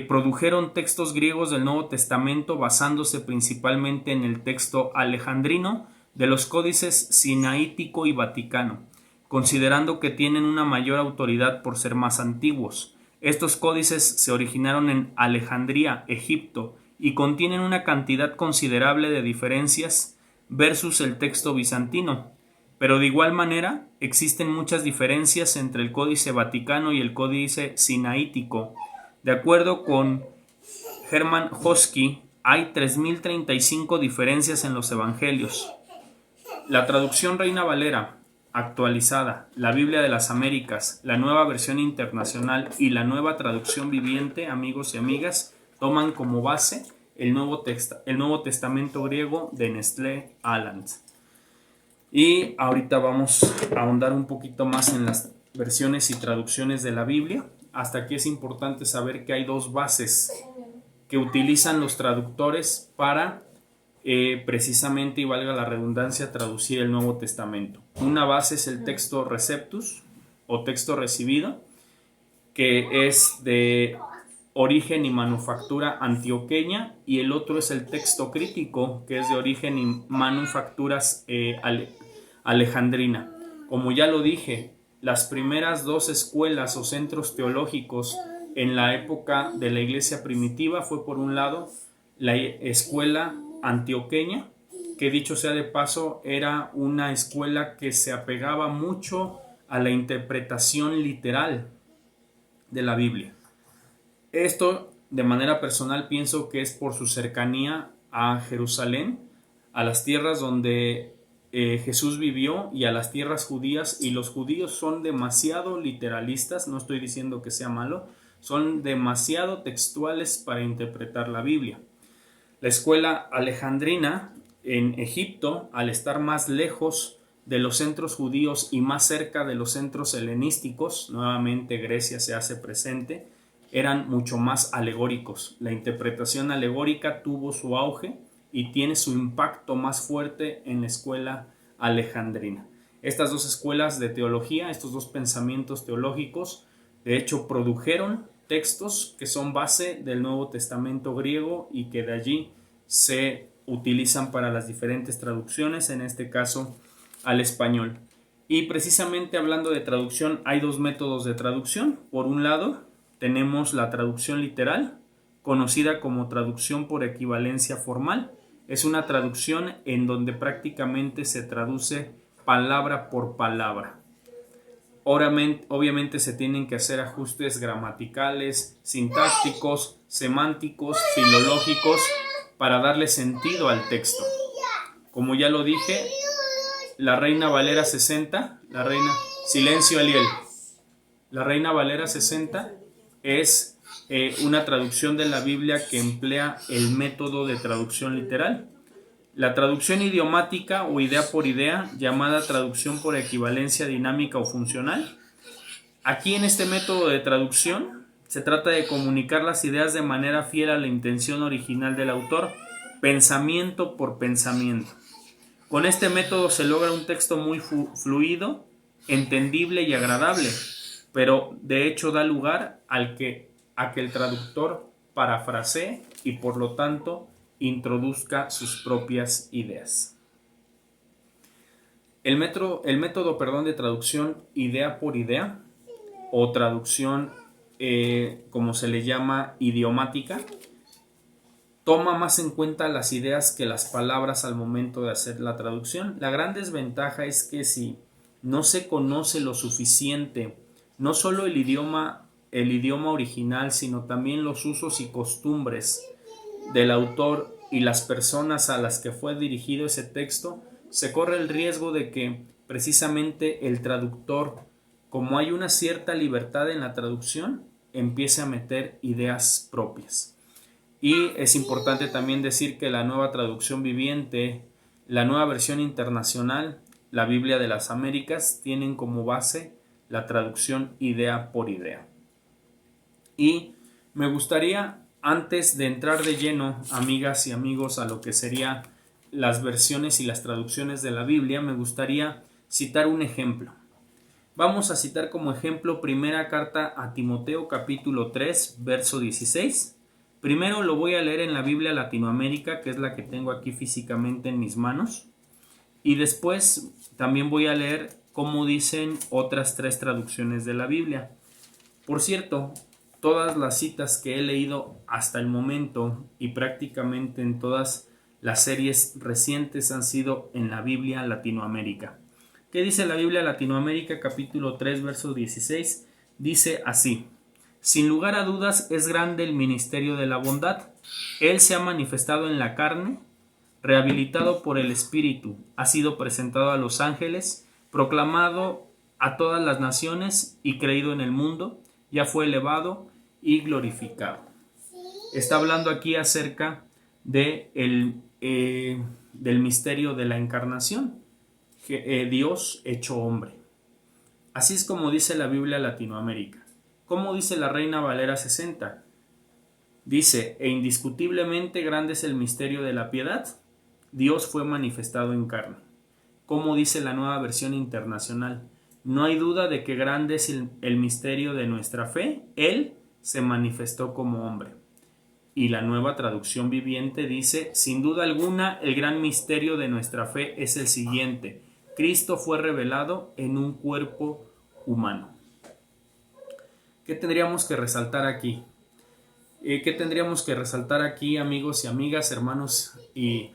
produjeron textos griegos del Nuevo Testamento basándose principalmente en el texto alejandrino de los códices sinaítico y vaticano, considerando que tienen una mayor autoridad por ser más antiguos. Estos códices se originaron en Alejandría, Egipto, y contienen una cantidad considerable de diferencias versus el texto bizantino, pero de igual manera existen muchas diferencias entre el Códice Vaticano y el Códice Sinaítico. De acuerdo con Hermann Hosky, hay 3035 diferencias en los evangelios. La traducción Reina Valera actualizada, la Biblia de las Américas, la nueva versión internacional y la nueva traducción viviente, amigos y amigas, toman como base el Nuevo Testamento griego de Nestlé Aland. Y ahorita vamos a ahondar un poquito más en las versiones y traducciones de la Biblia. Hasta aquí es importante saber que hay dos bases que utilizan los traductores para precisamente, y valga la redundancia, traducir el Nuevo Testamento. Una base es el texto receptus o texto recibido, que es de origen y manufactura antioqueña, y el otro es el texto crítico, que es de origen y manufacturas alejandrina. Como ya lo dije, las primeras dos escuelas o centros teológicos en la época de la iglesia primitiva fue, por un lado, la escuela antioqueña, que dicho sea de paso era una escuela que se apegaba mucho a la interpretación literal de la Biblia. Esto, de manera personal, pienso que es por su cercanía a Jerusalén, a las tierras donde Jesús vivió y a las tierras judías, y los judíos son demasiado literalistas, no estoy diciendo que sea malo, son demasiado textuales para interpretar la Biblia. La escuela alejandrina en Egipto, al estar más lejos de los centros judíos y más cerca de los centros helenísticos, nuevamente Grecia se hace presente, eran mucho más alegóricos. La interpretación alegórica tuvo su auge y tiene su impacto más fuerte en la escuela alejandrina. Estas dos escuelas de teología, estos dos pensamientos teológicos, de hecho produjeron textos que son base del Nuevo Testamento griego y que de allí se utilizan para las diferentes traducciones, en este caso al español. Y precisamente hablando de traducción, hay dos métodos de traducción. Por un lado, tenemos la traducción literal, conocida como traducción por equivalencia formal. Es una traducción en donde prácticamente se traduce palabra por palabra. Obviamente se tienen que hacer ajustes gramaticales, sintácticos, semánticos, filológicos para darle sentido al texto. Como ya lo dije, la Reina Valera 60, silencio Eliel, la Reina Valera 60 es una traducción de la Biblia que emplea el método de traducción literal. La traducción idiomática o idea por idea, llamada traducción por equivalencia dinámica o funcional. Aquí en este método de traducción se trata de comunicar las ideas de manera fiel a la intención original del autor, pensamiento por pensamiento. Con este método se logra un texto muy fluido, entendible y agradable, pero de hecho da lugar a que el traductor parafrasee y por lo tanto introduzca sus propias ideas. El método de traducción idea por idea, o traducción como se le llama idiomática, toma más en cuenta las ideas que las palabras al momento de hacer la traducción. La gran desventaja es que si no se conoce lo suficiente, no solo el idioma original, sino también los usos y costumbres del autor y las personas a las que fue dirigido ese texto, se corre el riesgo de que precisamente el traductor, como hay una cierta libertad en la traducción, empiece a meter ideas propias. Y es importante también decir que la nueva traducción viviente, la nueva versión internacional, la Biblia de las Américas, tienen como base la traducción idea por idea. Y me gustaría, antes de entrar de lleno, amigas y amigos, a lo que serían las versiones y las traducciones de la Biblia, me gustaría citar un ejemplo. Vamos a citar como ejemplo primera carta a Timoteo capítulo 3, verso 16. Primero lo voy a leer en la Biblia Latinoamérica, que es la que tengo aquí físicamente en mis manos. Y después también voy a leer cómo dicen otras 3 traducciones de la Biblia. Por cierto, todas las citas que he leído hasta el momento y prácticamente en todas las series recientes han sido en la Biblia Latinoamérica. ¿Qué dice la Biblia Latinoamérica capítulo 3 verso 16? Dice así: sin lugar a dudas es grande el ministerio de la bondad. Él se ha manifestado en la carne, rehabilitado por el Espíritu, ha sido presentado a los ángeles, proclamado a todas las naciones y creído en el mundo, ya fue elevado y glorificado. Está hablando aquí acerca del misterio de la encarnación, Dios hecho hombre. Así es como dice la Biblia Latinoamérica. ¿Cómo dice la Reina Valera 60? Dice: e indiscutiblemente grande es el misterio de la piedad, Dios fue manifestado en carne. ¿Cómo dice la Nueva Versión Internacional? No hay duda de que grande es el misterio de nuestra fe, Él se manifestó como hombre. Y la Nueva Traducción Viviente dice: sin duda alguna el gran misterio de nuestra fe es el siguiente: Cristo fue revelado en un cuerpo humano. ¿Qué tendríamos que resaltar aquí? ¿Qué tendríamos que resaltar aquí, amigos y amigas, hermanos y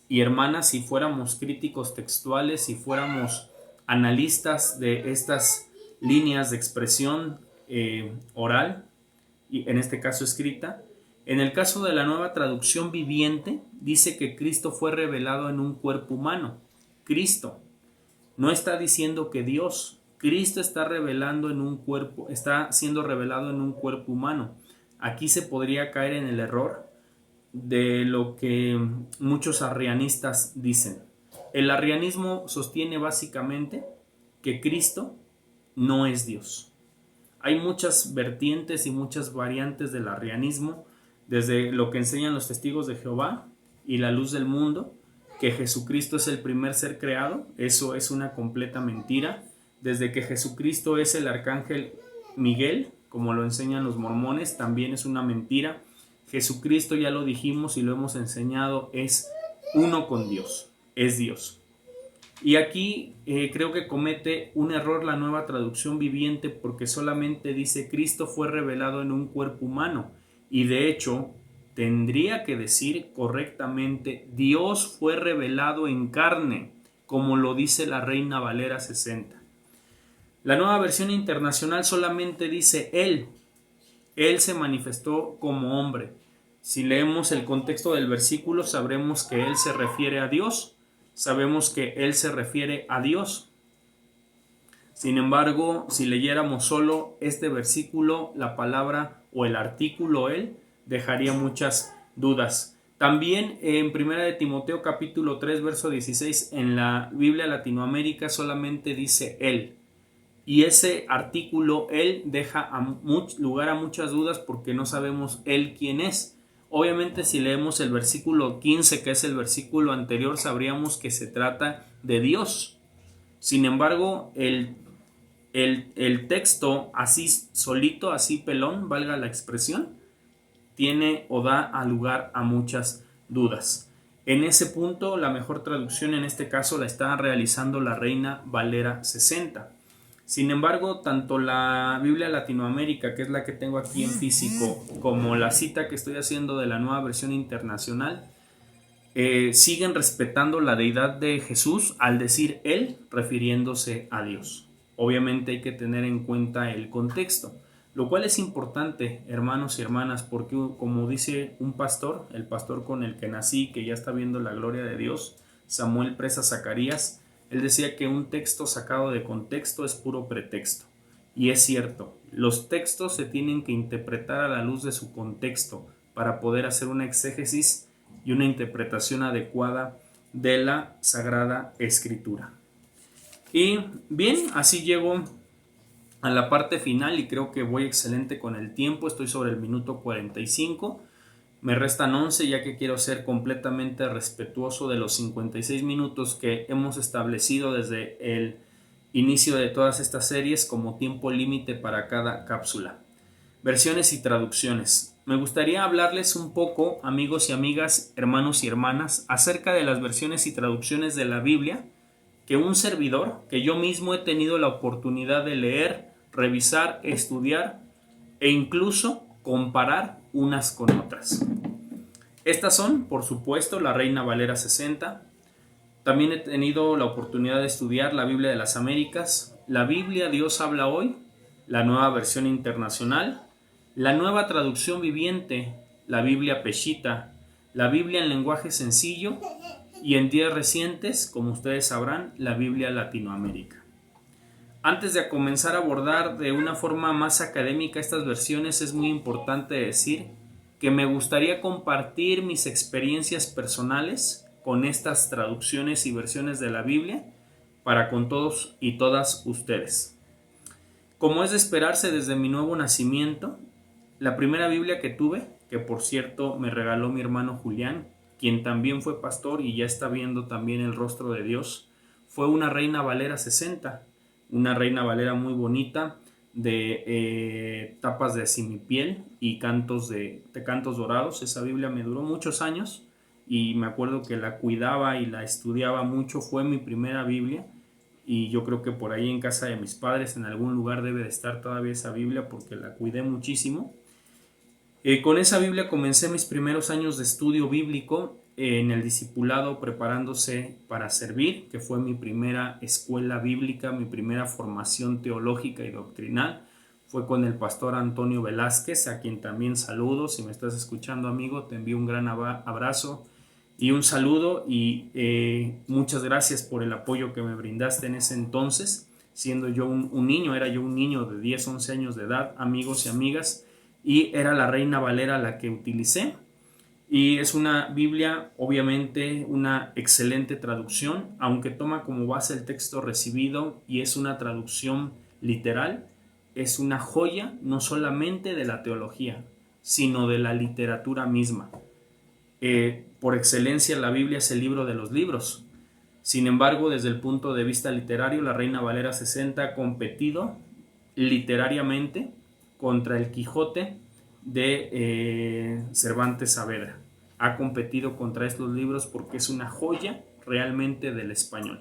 hermanas, si fuéramos críticos textuales, si fuéramos analistas de estas líneas de expresión oral, y en este caso escrita? En el caso de la Nueva Traducción Viviente, dice que Cristo fue revelado en un cuerpo humano. Cristo. No está diciendo que Dios. Cristo está siendo revelado en un cuerpo humano. Aquí se podría caer en el error de lo que muchos arrianistas dicen. El arrianismo sostiene básicamente que Cristo no es Dios. Hay muchas vertientes y muchas variantes del arrianismo, desde lo que enseñan los testigos de Jehová y la luz del mundo, que Jesucristo es el primer ser creado. Eso es una completa mentira. Desde que Jesucristo es el arcángel Miguel, como lo enseñan los mormones, también es una mentira. Jesucristo, ya lo dijimos y lo hemos enseñado, es uno con Dios, es Dios. Y aquí creo que comete un error la Nueva Traducción Viviente, porque solamente dice Cristo fue revelado en un cuerpo humano, y de hecho tendría que decir correctamente Dios fue revelado en carne, como lo dice la Reina Valera 60. La Nueva Versión Internacional solamente dice Él se manifestó como hombre. Si leemos el contexto del versículo, sabremos que Él se refiere a Dios, sabemos que Él se refiere a Dios. Sin embargo, si leyéramos solo este versículo, la palabra o el artículo Él dejaría muchas dudas. También en 1 de Timoteo capítulo 3 verso 16, en la Biblia Latinoamérica solamente dice Él. Y ese artículo Él deja lugar a muchas dudas, porque no sabemos Él quién es. Obviamente, si leemos el versículo 15, que es el versículo anterior, sabríamos que se trata de Dios. Sin embargo, el texto así solito, así pelón, valga la expresión, tiene o da lugar a muchas dudas. En ese punto, la mejor traducción en este caso la está realizando la Reina Valera 60. Sin embargo, tanto la Biblia Latinoamérica, que es la que tengo aquí en físico, como la cita que estoy haciendo de la Nueva Versión Internacional, siguen respetando la deidad de Jesús al decir Él, refiriéndose a Dios. Obviamente hay que tener en cuenta el contexto, lo cual es importante, hermanos y hermanas, porque como dice un pastor, el pastor con el que nací, que ya está viendo la gloria de Dios, Samuel Presa Zacarías, él decía que un texto sacado de contexto es puro pretexto. Y es cierto, los textos se tienen que interpretar a la luz de su contexto para poder hacer una exégesis y una interpretación adecuada de la Sagrada Escritura. Y bien, así llego a la parte final y creo que voy excelente con el tiempo. Estoy sobre el minuto 45. Me restan 11 ya que quiero ser completamente respetuoso de los 56 minutos que hemos establecido desde el inicio de todas estas series como tiempo límite para cada cápsula. Versiones y traducciones. Me gustaría hablarles un poco, amigos y amigas, hermanos y hermanas, acerca de las versiones y traducciones de la Biblia que un servidor, que yo mismo he tenido la oportunidad de leer, revisar, estudiar e incluso comparar unas con otras. Estas son, por supuesto, la Reina Valera 60. También he tenido la oportunidad de estudiar la Biblia de las Américas, la Biblia Dios habla hoy, la Nueva Versión Internacional, la Nueva Traducción Viviente, la Biblia Peshitta, la Biblia en lenguaje sencillo y en días recientes, como ustedes sabrán, la Biblia Latinoamérica. Antes de comenzar a abordar de una forma más académica estas versiones, es muy importante decir que me gustaría compartir mis experiencias personales con estas traducciones y versiones de la Biblia para con todos y todas ustedes. Como es de esperarse desde mi nuevo nacimiento, la primera Biblia que tuve, que por cierto me regaló mi hermano Julián, quien también fue pastor y ya está viendo también el rostro de Dios, fue una Reina Valera 60, una Reina Valera muy bonita, de tapas de simipiel y cantos de cantos dorados. Esa Biblia me duró muchos años y me acuerdo que la cuidaba y la estudiaba mucho. Fue mi primera Biblia y yo creo que por ahí en casa de mis padres en algún lugar debe de estar todavía esa Biblia porque la cuidé muchísimo. Con esa Biblia comencé mis primeros años de estudio bíblico en el discipulado Preparándose para Servir, que fue mi primera escuela bíblica, mi primera formación teológica y doctrinal. Fue con el pastor Antonio Velázquez, a quien también saludo. Si me estás escuchando, amigo, te envío un gran abrazo y un saludo y muchas gracias por el apoyo que me brindaste en ese entonces, siendo yo un niño, era yo un niño de 10, 11 años de edad, amigos y amigas, y era la Reina Valera la que utilicé. Y es una Biblia, obviamente, una excelente traducción, aunque toma como base el texto recibido y es una traducción literal, es una joya no solamente de la teología, sino de la literatura misma. Por excelencia, la Biblia es el libro de los libros. Sin embargo, desde el punto de vista literario, la Reina Valera 60 ha competido literariamente contra el Quijote de Cervantes Saavedra. Ha competido contra estos libros porque es una joya realmente del español.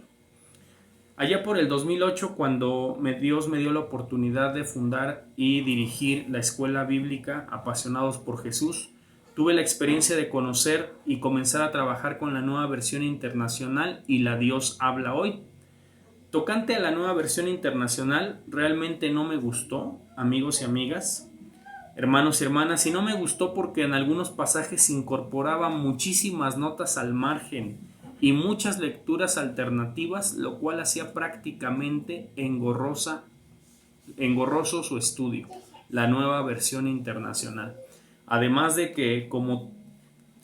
Allá por el 2008, cuando Dios me dio la oportunidad de fundar y dirigir la escuela bíblica Apasionados por Jesús, tuve la experiencia de conocer y comenzar a trabajar con la Nueva Versión Internacional y la Dios habla hoy. Tocante a la Nueva Versión Internacional, realmente no me gustó, amigos y amigas, hermanos y hermanas, y no me gustó porque en algunos pasajes incorporaba muchísimas notas al margen y muchas lecturas alternativas, lo cual hacía prácticamente engorroso su estudio, la Nueva Versión Internacional. Además de que como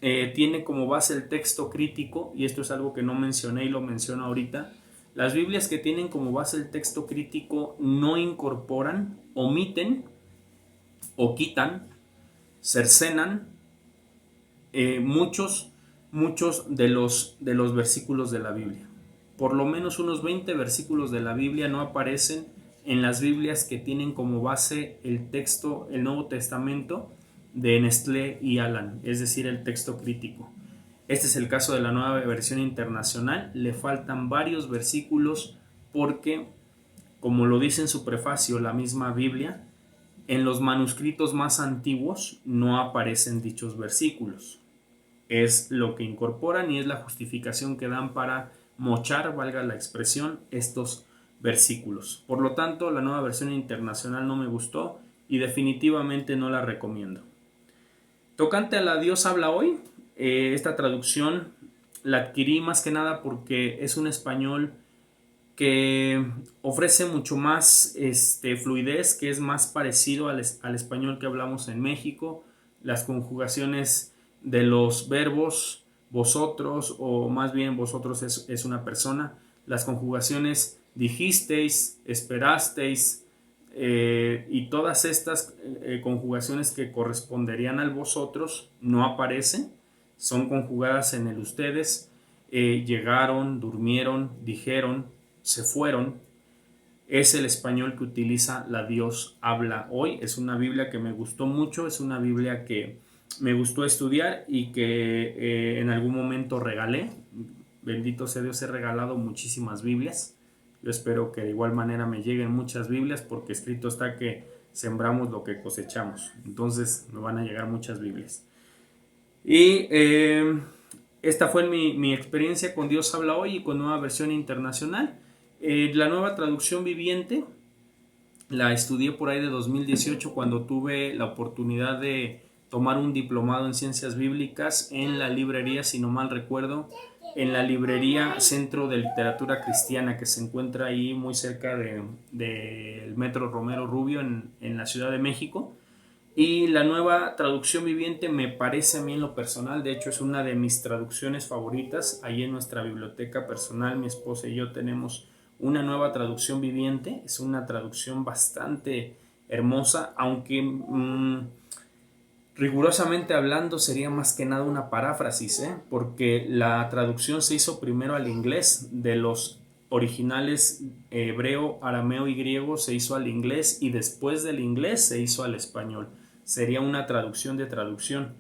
tiene como base el texto crítico, y esto es algo que no mencioné y lo menciono ahorita, las Biblias que tienen como base el texto crítico no incorporan, omiten o quitan, cercenan muchos de los versículos de la Biblia. Por lo menos unos 20 versículos de la Biblia no aparecen en las Biblias que tienen como base el texto, el Nuevo Testamento de Nestlé y Alan, es decir, el texto crítico. Este es el caso de la nueva versión internacional. Le faltan varios versículos porque, como lo dice en su prefacio la misma Biblia, en los manuscritos más antiguos no aparecen dichos versículos. Es lo que incorporan y es la justificación que dan para mochar, valga la expresión, estos versículos. Por lo tanto, la nueva versión internacional no me gustó y definitivamente no la recomiendo. Tocante a la Dios habla hoy, esta traducción la adquirí más que nada porque es un español que ofrece mucho más fluidez, que es más parecido al español que hablamos en México. Las conjugaciones de los verbos, vosotros, o más bien vosotros es una persona. Las conjugaciones dijisteis, esperasteis, y todas estas conjugaciones que corresponderían al vosotros no aparecen, son conjugadas en el ustedes. Llegaron, durmieron, dijeron, se fueron. Es el español que utiliza la Dios habla hoy. Es una Biblia que me gustó mucho, es una Biblia que me gustó estudiar y que en algún momento regalé. Bendito sea Dios, he regalado muchísimas Biblias. Yo espero que de igual manera me lleguen muchas Biblias, porque escrito está que sembramos lo que cosechamos. Entonces me van a llegar muchas Biblias. Y esta fue mi experiencia con Dios habla hoy y con nueva versión internacional. La nueva traducción viviente la estudié por ahí de 2018, cuando tuve la oportunidad de tomar un diplomado en ciencias bíblicas en la librería, si no mal recuerdo, en la librería Centro de Literatura Cristiana, que se encuentra ahí muy cerca del Metro Romero Rubio en la Ciudad de México. Y la nueva traducción viviente me parece a mí, en lo personal, de hecho es una de mis traducciones favoritas. Ahí en nuestra biblioteca personal, mi esposa y yo tenemos una nueva traducción viviente. Es una traducción bastante hermosa, aunque rigurosamente hablando sería más que nada una paráfrasis, porque la traducción se hizo primero al inglés. De los originales hebreo, arameo y griego se hizo al inglés, y después del inglés se hizo al español. Sería una traducción de traducción,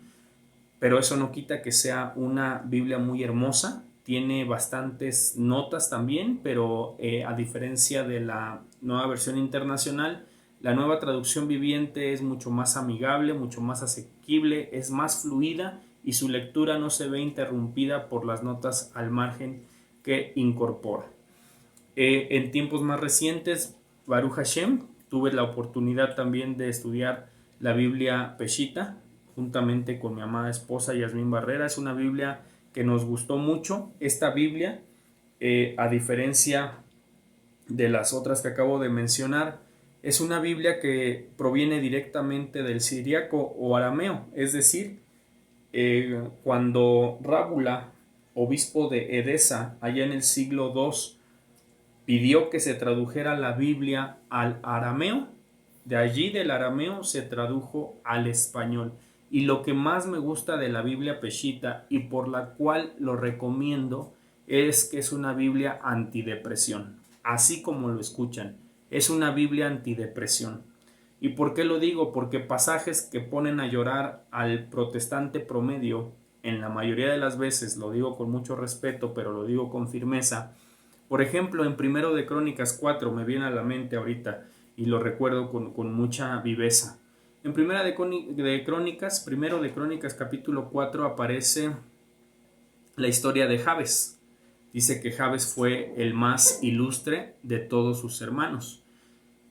pero eso no quita que sea una Biblia muy hermosa. Tiene bastantes notas también, pero a diferencia de la nueva versión internacional, la nueva traducción viviente es mucho más amigable, mucho más asequible, es más fluida y su lectura no se ve interrumpida por las notas al margen que incorpora. En tiempos más recientes, Baruch Hashem, tuve la oportunidad también de estudiar la Biblia Peshita juntamente con mi amada esposa Yasmín Barrera. Es una Biblia que nos gustó mucho. Esta Biblia, a diferencia de las otras que acabo de mencionar, es una Biblia que proviene directamente del siríaco o arameo. Es decir, cuando Rábula, obispo de Edesa, allá en el siglo II, pidió que se tradujera la Biblia al arameo, de allí del arameo se tradujo al español. Y lo que más me gusta de la Biblia Peshita, y por la cual lo recomiendo, es que es una Biblia antidepresión. Así como lo escuchan, es una Biblia antidepresión. ¿Y por qué lo digo? Porque pasajes que ponen a llorar al protestante promedio, en la mayoría de las veces, lo digo con mucho respeto, pero lo digo con firmeza. Por ejemplo, en Primero de Crónicas 4, me viene a la mente ahorita y lo recuerdo con mucha viveza. En Primero de Crónicas capítulo 4 aparece la historia de Jabes. Dice que Jabes fue el más ilustre de todos sus hermanos.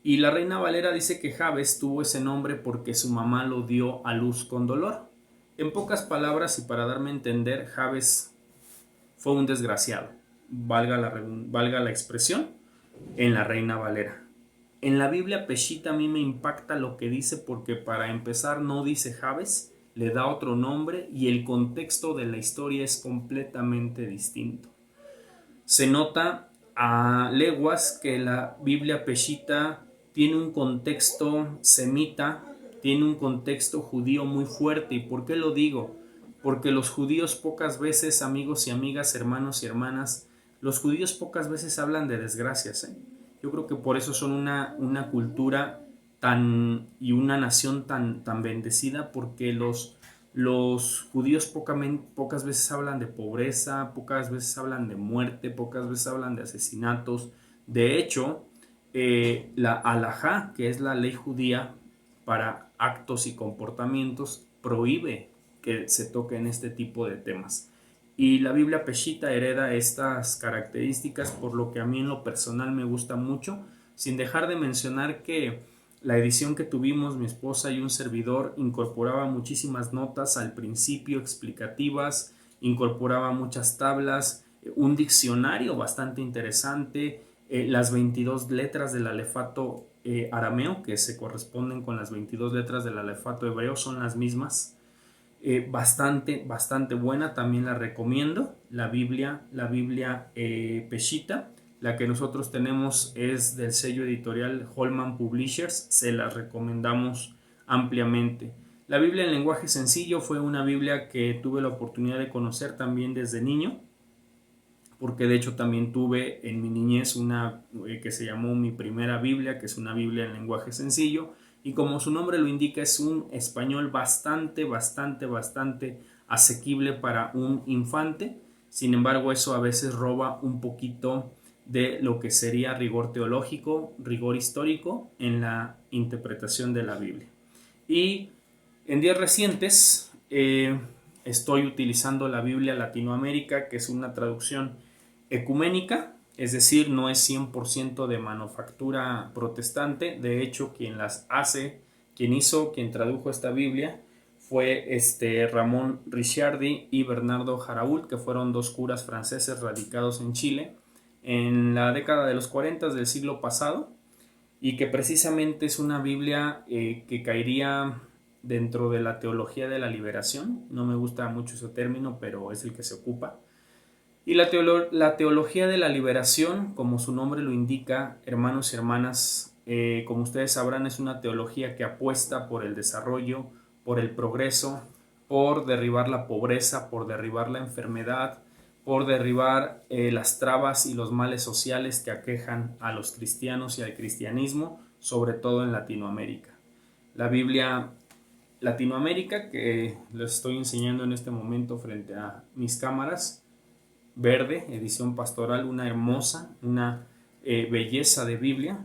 Y la Reina Valera dice que Jabes tuvo ese nombre porque su mamá lo dio a luz con dolor. En pocas palabras, y para darme a entender, Jabes fue un desgraciado, valga la expresión, en la Reina Valera. En la Biblia Peshita a mí me impacta lo que dice, porque para empezar no dice Jabes, le da otro nombre y el contexto de la historia es completamente distinto. Se nota a leguas que la Biblia Peshita tiene un contexto semita, tiene un contexto judío muy fuerte. ¿Y por qué lo digo? Porque los judíos pocas veces, amigos y amigas, hermanos y hermanas, los judíos pocas veces hablan de desgracias. Yo creo que por eso son una cultura y una nación tan bendecida, porque los Los judíos pocas veces hablan de pobreza, pocas veces hablan de muerte, pocas veces hablan de asesinatos. De hecho, la halajá, que es la ley judía para actos y comportamientos, prohíbe que se toquen este tipo de temas. Y la Biblia Peshita hereda estas características, por lo que a mí en lo personal me gusta mucho, sin dejar de mencionar que la edición que tuvimos mi esposa y un servidor incorporaba muchísimas notas al principio explicativas, incorporaba muchas tablas, un diccionario bastante interesante, las 22 letras del alefato arameo, que se corresponden con las 22 letras del alefato hebreo, son las mismas. Bastante buena, también la recomiendo. La Biblia Peshita, la que nosotros tenemos es del sello editorial Holman Publishers, se la recomendamos ampliamente. La Biblia en lenguaje sencillo fue una Biblia que tuve la oportunidad de conocer también desde niño, porque de hecho también tuve en mi niñez una que se llamó Mi Primera Biblia, que es una Biblia en lenguaje sencillo, y como su nombre lo indica es un español bastante asequible para un infante. Sin embargo, eso a veces roba un poquito de lo que sería rigor teológico, rigor histórico en la interpretación de la Biblia. Y en días recientes estoy utilizando la Biblia Latinoamérica, que es una traducción ecuménica, es decir, no es 100% de manufactura protestante. De hecho, quien tradujo esta Biblia fue Ramón Ricciardi y Bernardo Harault, que fueron dos curas franceses radicados en Chile en la década de los 40 del siglo pasado, y que precisamente es una Biblia que caería dentro de la teología de la liberación. No me gusta mucho ese término, pero es el que se ocupa. Y la teología de la liberación, como su nombre lo indica, hermanos y hermanas, como ustedes sabrán, es una teología que apuesta por el desarrollo, por el progreso, por derribar la pobreza, por derribar la enfermedad, por derribar las trabas y los males sociales que aquejan a los cristianos y al cristianismo, sobre todo en Latinoamérica. La Biblia Latinoamérica, que les estoy enseñando en este momento frente a mis cámaras, verde, edición pastoral, una hermosa, una belleza de Biblia.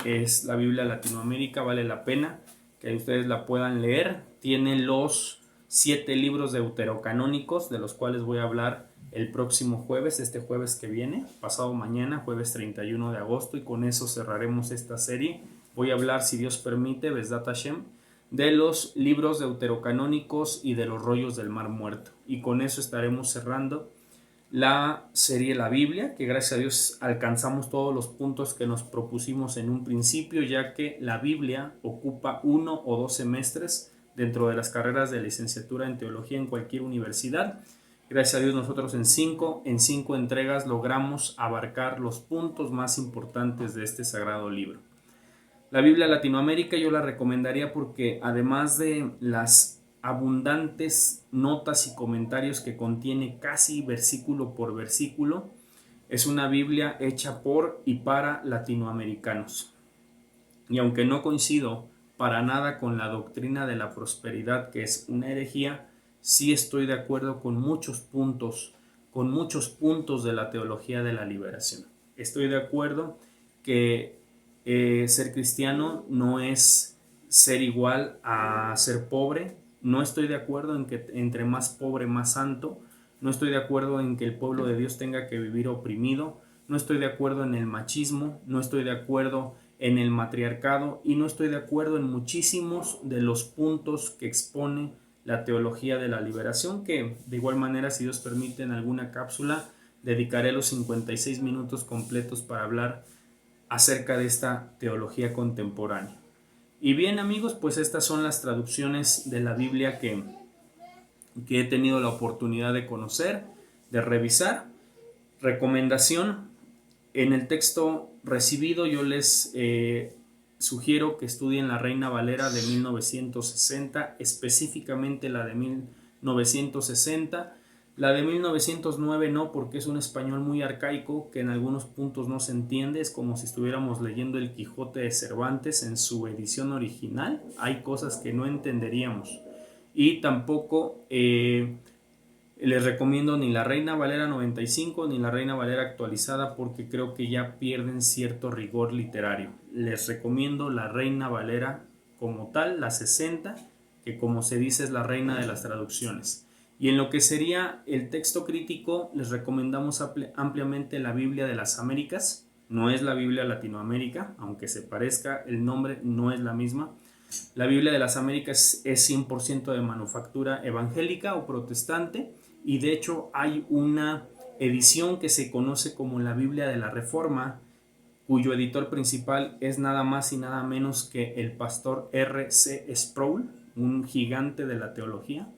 Es la Biblia Latinoamérica, vale la pena que ustedes la puedan leer. Tiene los 7 libros deuterocanónicos, de los cuales voy a hablar el próximo jueves, este jueves que viene, pasado mañana, jueves 31 de agosto, y con eso cerraremos esta serie. Voy a hablar, si Dios permite, Besdat Hashem, de los libros deuterocanónicos y de los rollos del Mar Muerto. Y con eso estaremos cerrando la serie La Biblia, que gracias a Dios alcanzamos todos los puntos que nos propusimos en un principio, ya que la Biblia ocupa 1 o 2 semestres dentro de las carreras de licenciatura en teología en cualquier universidad. Gracias a Dios nosotros en cinco entregas logramos abarcar los puntos más importantes de este sagrado libro. La Biblia Latinoamérica yo la recomendaría porque además de las abundantes notas y comentarios que contiene casi versículo por versículo, es una Biblia hecha por y para latinoamericanos. Y aunque no coincido para nada con la doctrina de la prosperidad, que es una herejía, sí estoy de acuerdo con muchos puntos de la teología de la liberación. Estoy de acuerdo que ser cristiano no es ser igual a ser pobre. No estoy de acuerdo en que entre más pobre más santo. No estoy de acuerdo en que el pueblo de Dios tenga que vivir oprimido. No estoy de acuerdo en el machismo. No estoy de acuerdo en el matriarcado. Y no estoy de acuerdo en muchísimos de los puntos que expone la teología de la liberación, que de igual manera, si Dios permite, en alguna cápsula dedicaré los 56 minutos completos para hablar acerca de esta teología contemporánea. Y bien, amigos, pues estas son las traducciones de la Biblia que he tenido la oportunidad de conocer, de revisar. Recomendación: en el texto recibido yo les sugiero que estudien la Reina Valera de 1960, específicamente la de 1960. La de 1909 no, porque es un español muy arcaico que en algunos puntos no se entiende. Es como si estuviéramos leyendo el Quijote de Cervantes en su edición original. Hay cosas que no entenderíamos. y tampoco les recomiendo ni la Reina Valera 95 ni la Reina Valera actualizada, porque creo que ya pierden cierto rigor literario. Les recomiendo la Reina Valera como tal, la 60, que como se dice es la reina de las traducciones. Y en lo que sería el texto crítico, les recomendamos ampliamente la Biblia de las Américas. No es la Biblia Latinoamérica, aunque se parezca, el nombre no es la misma. La Biblia de las Américas es 100% de manufactura evangélica o protestante, y de hecho hay una edición que se conoce como la Biblia de la Reforma, cuyo editor principal es nada más y nada menos que el pastor R.C. Sproul, un gigante de la teología.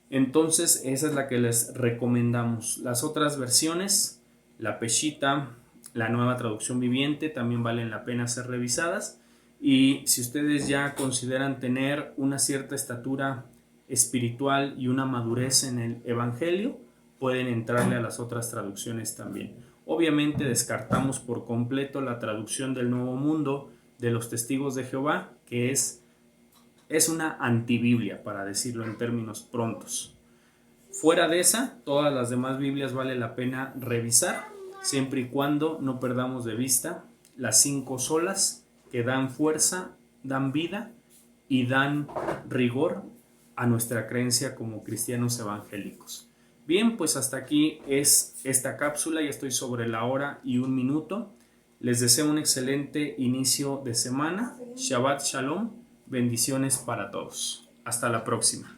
Entonces esa es la que les recomendamos. Las otras versiones, la Peshitta, la Nueva Traducción Viviente, también valen la pena ser revisadas. Y si ustedes ya consideran tener una cierta estatura espiritual y una madurez en el Evangelio, pueden entrarle a las otras traducciones también. Obviamente descartamos por completo la traducción del Nuevo Mundo de los Testigos de Jehová, que es una antibiblia, para decirlo en términos prontos. Fuera de esa, todas las demás Biblias vale la pena revisar, siempre y cuando no perdamos de vista las 5 solas que dan fuerza, dan vida y dan rigor a nuestra creencia como cristianos evangélicos. Bien, pues hasta aquí es esta cápsula, ya estoy sobre la hora y 1 minuto. Les deseo un excelente inicio de semana. Shabbat Shalom, bendiciones para todos. Hasta la próxima.